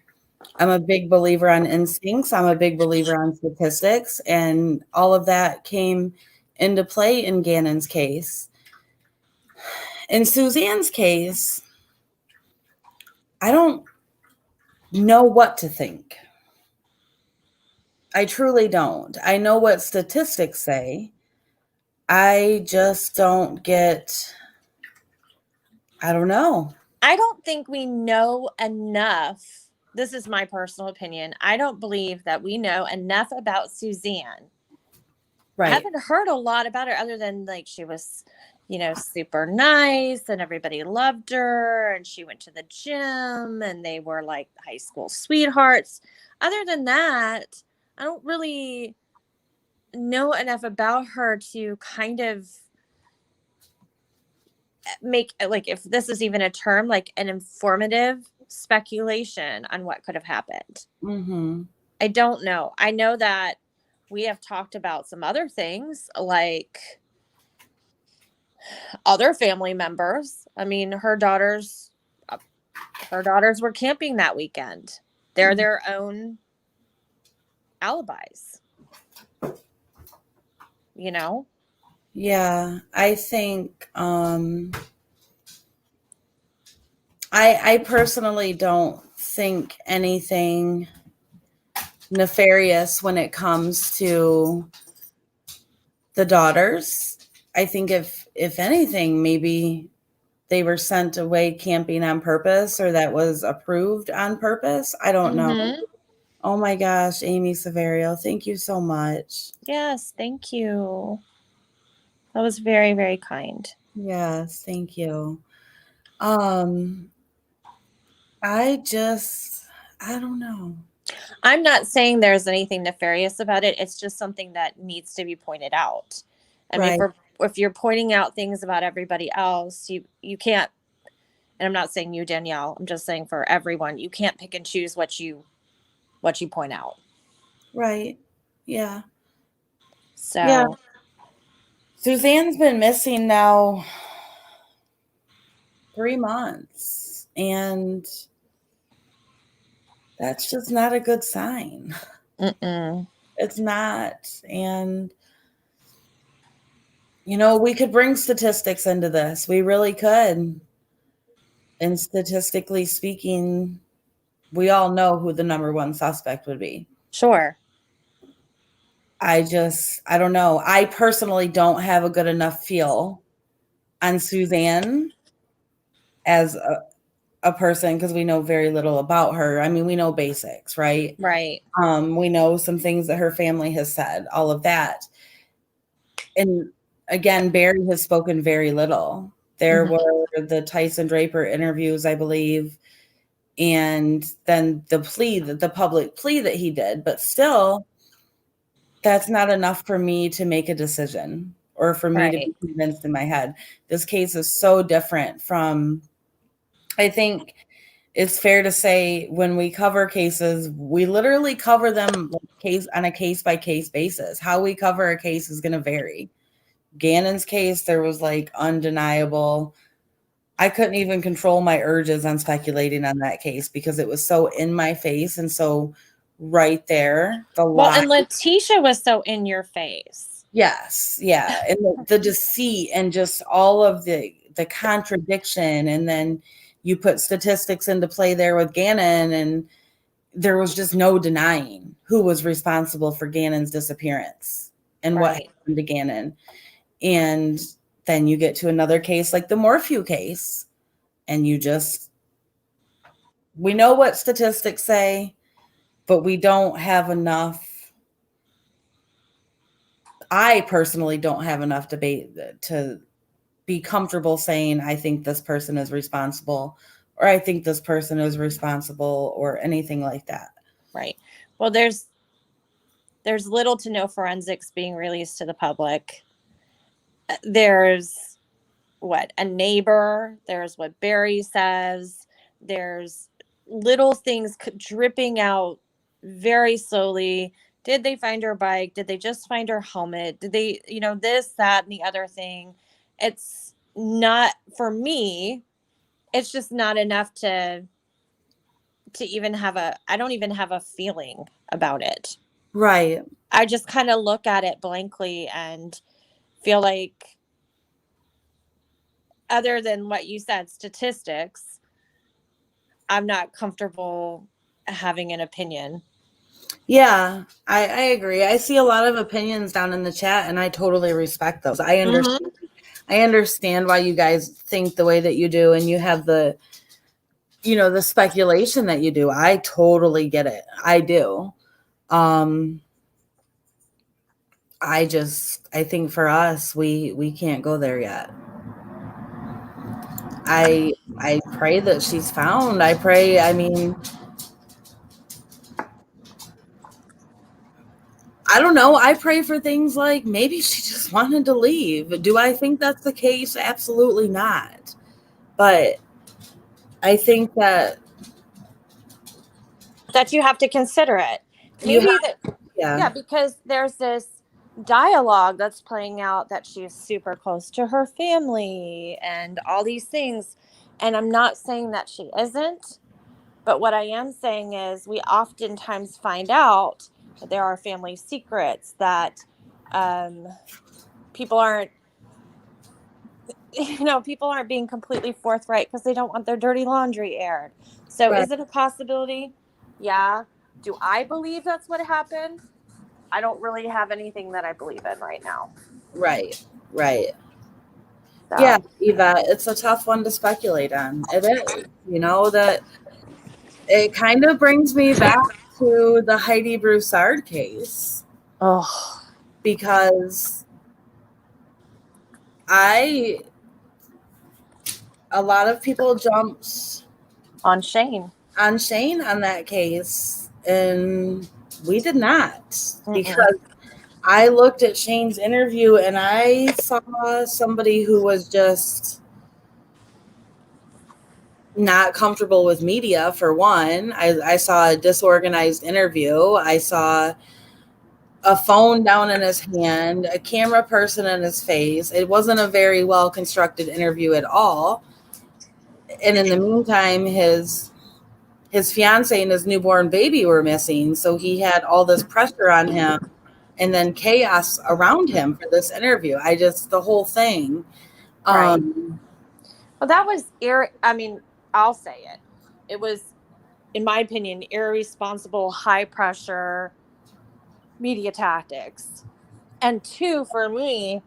a big believer on instincts. I'm a big believer on statistics, and all of that came into play in Gannon's case. In Suzanne's case, I don't know what to think. I truly don't. I know what statistics say. I just don't get, I don't know. I don't think we know enough. This is my personal opinion. I don't believe that we know enough about Suzanne. Right. I haven't heard a lot about her other than, like, she was, super nice and everybody loved her, and she went to the gym and they were like high school sweethearts. Other than that, I don't really know enough about her to kind of make, like, if this is even a term, like an informative speculation on what could have happened. Mm-hmm. I don't know. I know that we have talked about some other things, like other family members. I mean, her daughters were camping that weekend. They're their own alibis. Yeah, I think I personally don't think anything nefarious when it comes to the daughters. I think if anything, maybe they were sent away camping on purpose, or that was approved on purpose. I don't know. Oh my gosh, Amy Severio, thank you so much. Yes, thank you. That was very, very kind. Yes, thank you. I don't know. I'm not saying there's anything nefarious about it. It's just something that needs to be pointed out. I mean, if you're pointing out things about everybody else, you can't, and I'm not saying you, Danielle, I'm just saying for everyone, you can't pick and choose what you point out. Right. Yeah. So yeah. Suzanne's been missing now 3 months, and that's just not a good sign. Mm-mm. It's not. And, we could bring statistics into this. We really could. And statistically speaking, we all know who the number one suspect would be. Sure. I don't know. I personally don't have a good enough feel on Suzanne as a person because we know very little about her. I mean, we know basics, right? Right. We know some things that her family has said, all of that. And again, Barry has spoken very little. There were the Tyson Draper interviews, I believe, and then the public plea that he did. But still, that's not enough for me to make a decision or for me to be convinced in my head. This case is so different from, I think it's fair to say when we cover cases, we literally cover them on a case by case basis. How we cover a case is going to vary. Gannon's case, there was like undeniable. I couldn't even control my urges on speculating on that case because it was so in my face and so right there. Well, and Letitia was so in your face. Yes, yeah, and the deceit and just all of the contradiction, and then you put statistics into play there with Gannon, and there was just no denying who was responsible for Gannon's disappearance and what happened to Gannon. And then you get to another case like the Morphew case, and we know what statistics say, but we don't have enough. I personally don't have enough debate to be comfortable saying, I think this person is responsible, or I think this person is responsible, or anything like that. Right. Well, there's little to no forensics being released to the public. There's a neighbor, there's what Barry says, there's little things dripping out very slowly. Did they find her bike? Did they just find her helmet? Did they, this, that, and the other thing? It's not, for me, it's just not enough to even I don't even have a feeling about it. Right. I just kind of look at it blankly and feel like, other than what you said, statistics, I'm not comfortable having an opinion. Yeah, I agree. I see a lot of opinions down in the chat, and I totally respect those. I understand. I understand why you guys think the way that you do, and you have the speculation that you do. I totally get it. I do. I think for us, we can't go there yet. I pray that she's found. I mean, I don't know. I pray for things like maybe she just wanted to leave. Do I think that's the case? Absolutely not. But I think that you have to consider it. Yeah, because there's this dialogue that's playing out that she's super close to her family and all these things. And I'm not saying that she isn't, but what I am saying is we oftentimes find out that there are family secrets that people aren't being completely forthright because they don't want their dirty laundry aired. So Is it a possibility? Yeah. Do I believe that's what happened? I don't really have anything that I believe in right now. Right. So. Yeah, Eva, it's a tough one to speculate on. It is. That it kind of brings me back to the Heidi Broussard case. Oh. Because a lot of people jumped on Shane on that case, and we did not. Because I looked at Shane's interview and I saw somebody who was just not comfortable with media, for one. I saw a disorganized interview. I saw a phone down in his hand, a camera person in his face. It wasn't a very well constructed interview at all. And in the meantime, his fiance and his newborn baby were missing. So he had all this pressure on him and then chaos around him for this interview. The whole thing. Right. Well, that was I'll say it. It was, in my opinion, irresponsible, high pressure media tactics. And two, for me,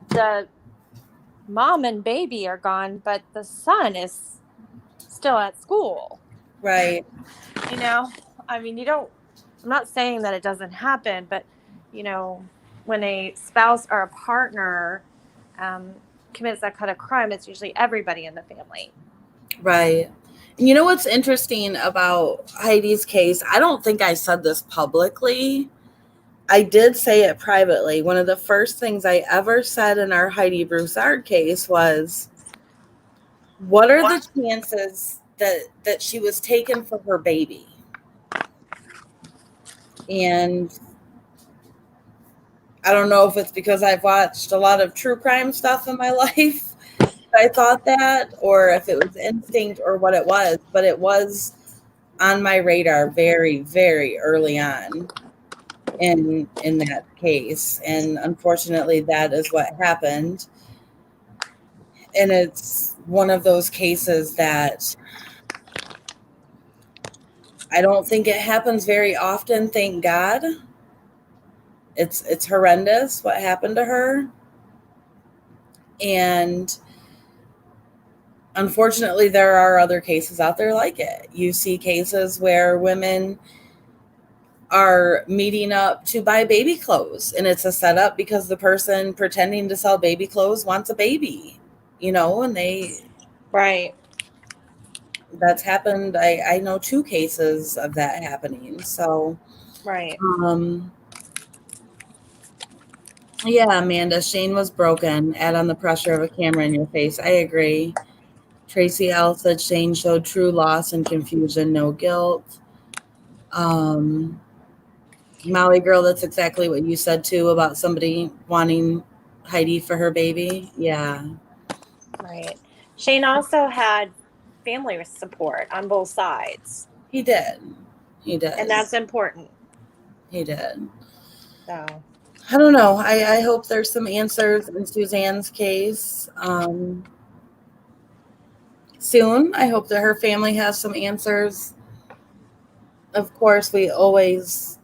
the mom and baby are gone, but the son is still at school. Right. You know, I mean, I'm not saying that it doesn't happen, but, you know, when a spouse or a partner commits that kind of crime, it's usually everybody in the family. Right. You know what's interesting about Heidi's case? I don't think I said this publicly. I did say it privately. One of the first things I ever said in our Heidi Broussard case was, what are the chances that she was taken for her baby? And I don't know if it's because I've watched a lot of true crime stuff in my life. I thought that, or if it was instinct or what it was, but it was on my radar very, very early on in that case. And unfortunately, that is what happened. And it's one of those cases that I don't think it happens very often, thank God. It's horrendous what happened to her. And unfortunately, there are other cases out there like it. You see cases where women are meeting up to buy baby clothes, and it's a setup because the person pretending to sell baby clothes wants a baby, you know, and Right. That's happened. I know 2 cases of that happening. So, Right. Yeah, Amanda, Shane was broken. Add on the pressure of a camera in your face. I agree. Tracy L said Shane showed true loss and confusion, no guilt. Molly girl, that's exactly what you said too about somebody wanting Heidi for her baby. Yeah. Right. Shane also had family support on both sides. He did. He did. And that's important. He did. So I don't know. I hope there's some answers in Suzanne's case. Soon. I hope that her family has some answers. Of course, we always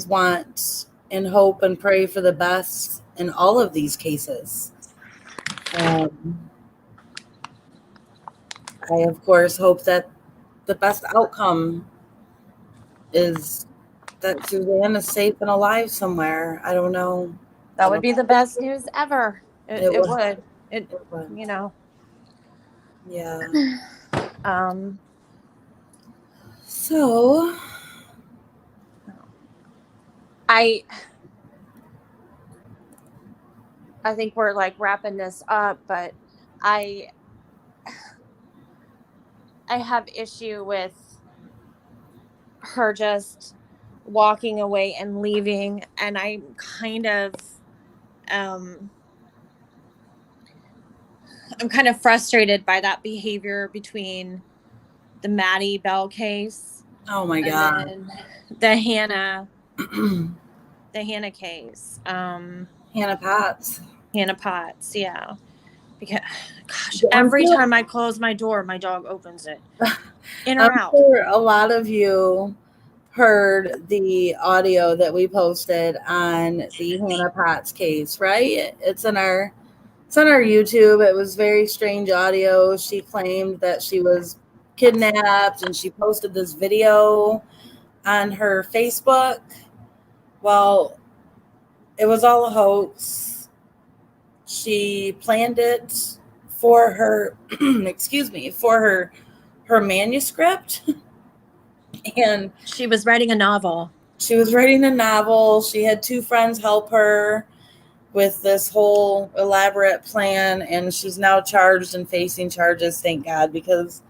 want and hope and pray for the best in all of these cases. I, of course, hope that the best outcome is that Suzanne is safe and alive somewhere. I don't know. that would be the best news ever. It would. It would. You know. Yeah. So I think we're like wrapping this up, but I have issue with her just walking away and leaving, and I'm kind of I'm kind of frustrated by that behavior between the Maddie Bell case. Oh my and God. Then the Hannah case. Hannah Potts. Hannah Potts, yeah. Because gosh, every time I close my door, my dog opens it. In or out. Sure a lot of you heard the audio that we posted on the Hannah Potts case, right? It's on our YouTube. It was very strange audio. She claimed that she was kidnapped and she posted this video on her Facebook. Well, it was all a hoax. She planned it for her for her manuscript. And she was writing a novel. She had 2 friends help her with this whole elaborate plan, and she's now charged and facing charges, thank God, because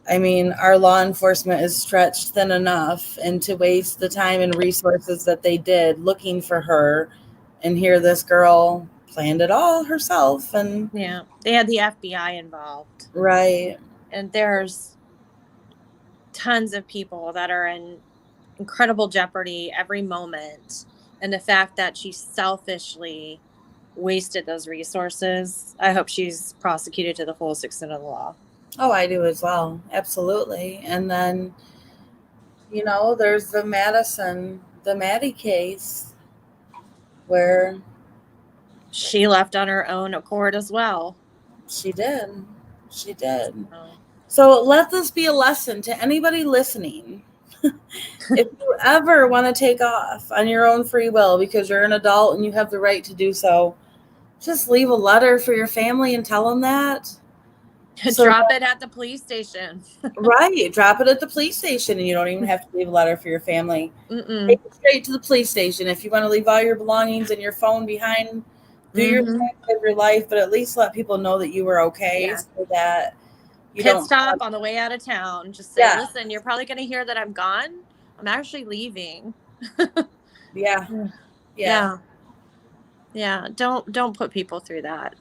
I mean, our law enforcement is stretched thin enough, and to waste the time and resources that they did looking for her, and here this girl planned it all herself. And yeah, they had the FBI involved. Right. And there's tons of people that are in incredible jeopardy every moment. And the fact that she selfishly wasted those resources, I hope she's prosecuted to the fullest extent of the law. Oh, I do as well. Absolutely. And then, you know, there's the Maddie case where she left on her own accord as well. She did. So let this be a lesson to anybody listening. If you ever want to take off on your own free will because you're an adult and you have the right to do so, just leave a letter for your family and tell them that. So drop it at the police station. Right. Drop it at the police station, and you don't even have to leave a letter for your family. Take it straight to the police station. If you want to leave all your belongings and your phone behind, do your thing, live your life, but at least let people know that you were okay, so that you don't stop on the way out of town. Just say, listen, you're probably going to hear that I'm gone. I'm actually leaving. Yeah. Don't put people through that.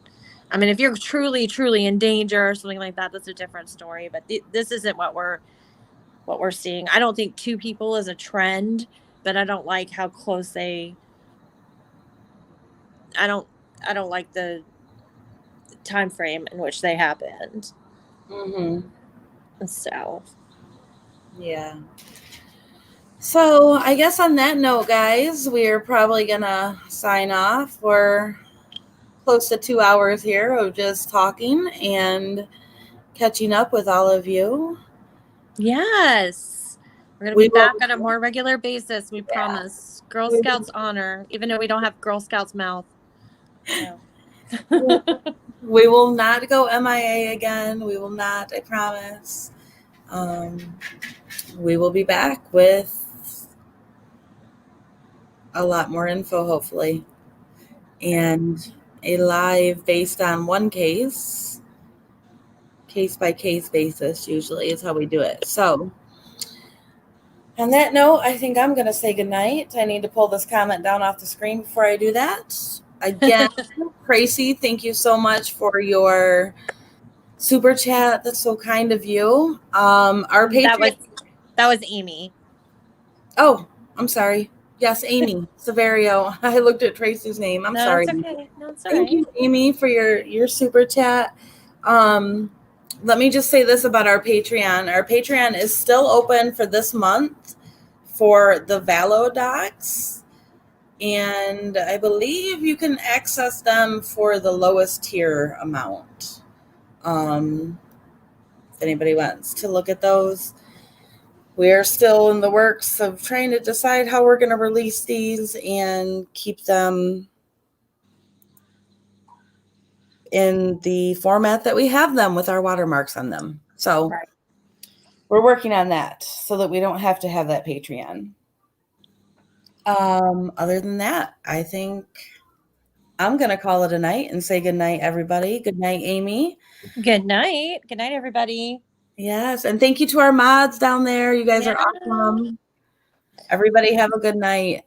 I mean, if you're truly in danger or something like that, that's a different story. But this isn't what we're seeing. I don't think 2 people is a trend, but I don't like how close I don't like the time frame in which they happened. So yeah. So I guess on that note, guys, we're probably gonna sign off. We're close to 2 hours here of just talking and catching up with all of you. Yes. We're going to be back on a more regular basis. We promise. Girl Scouts honor, even though we don't have Girl Scouts mouth. So. We will not go MIA again. We will not, I promise. We will be back with a lot more info, hopefully. And a live based on one case by case basis, usually is how we do it. So on that note, I think I'm going to say goodnight. I need to pull this comment down off the screen before I do that. Again, Tracy, thank you so much for your super chat. That's so kind of you. Our Patreon. That was Amy. Oh, I'm sorry. Yes, Amy Severio. I looked at Tracy's name. I'm sorry. That's okay. No, it's all Thank you, Amy, for your super chat. Let me just say this about our Patreon. Our Patreon is still open for this month for the Valo docs. And I believe you can access them for the lowest tier amount. If anybody wants to look at those. We're still in the works of trying to decide how we're going to release these and keep them in the format that we have them with our watermarks on them. So we're working on that so that we don't have to have that Patreon. Other than that, I think I'm going to call it a night and say good night, everybody. Good night, Amy. Good night. Good night, everybody. Yes. And thank you to our mods down there. You guys are awesome. Everybody have a good night.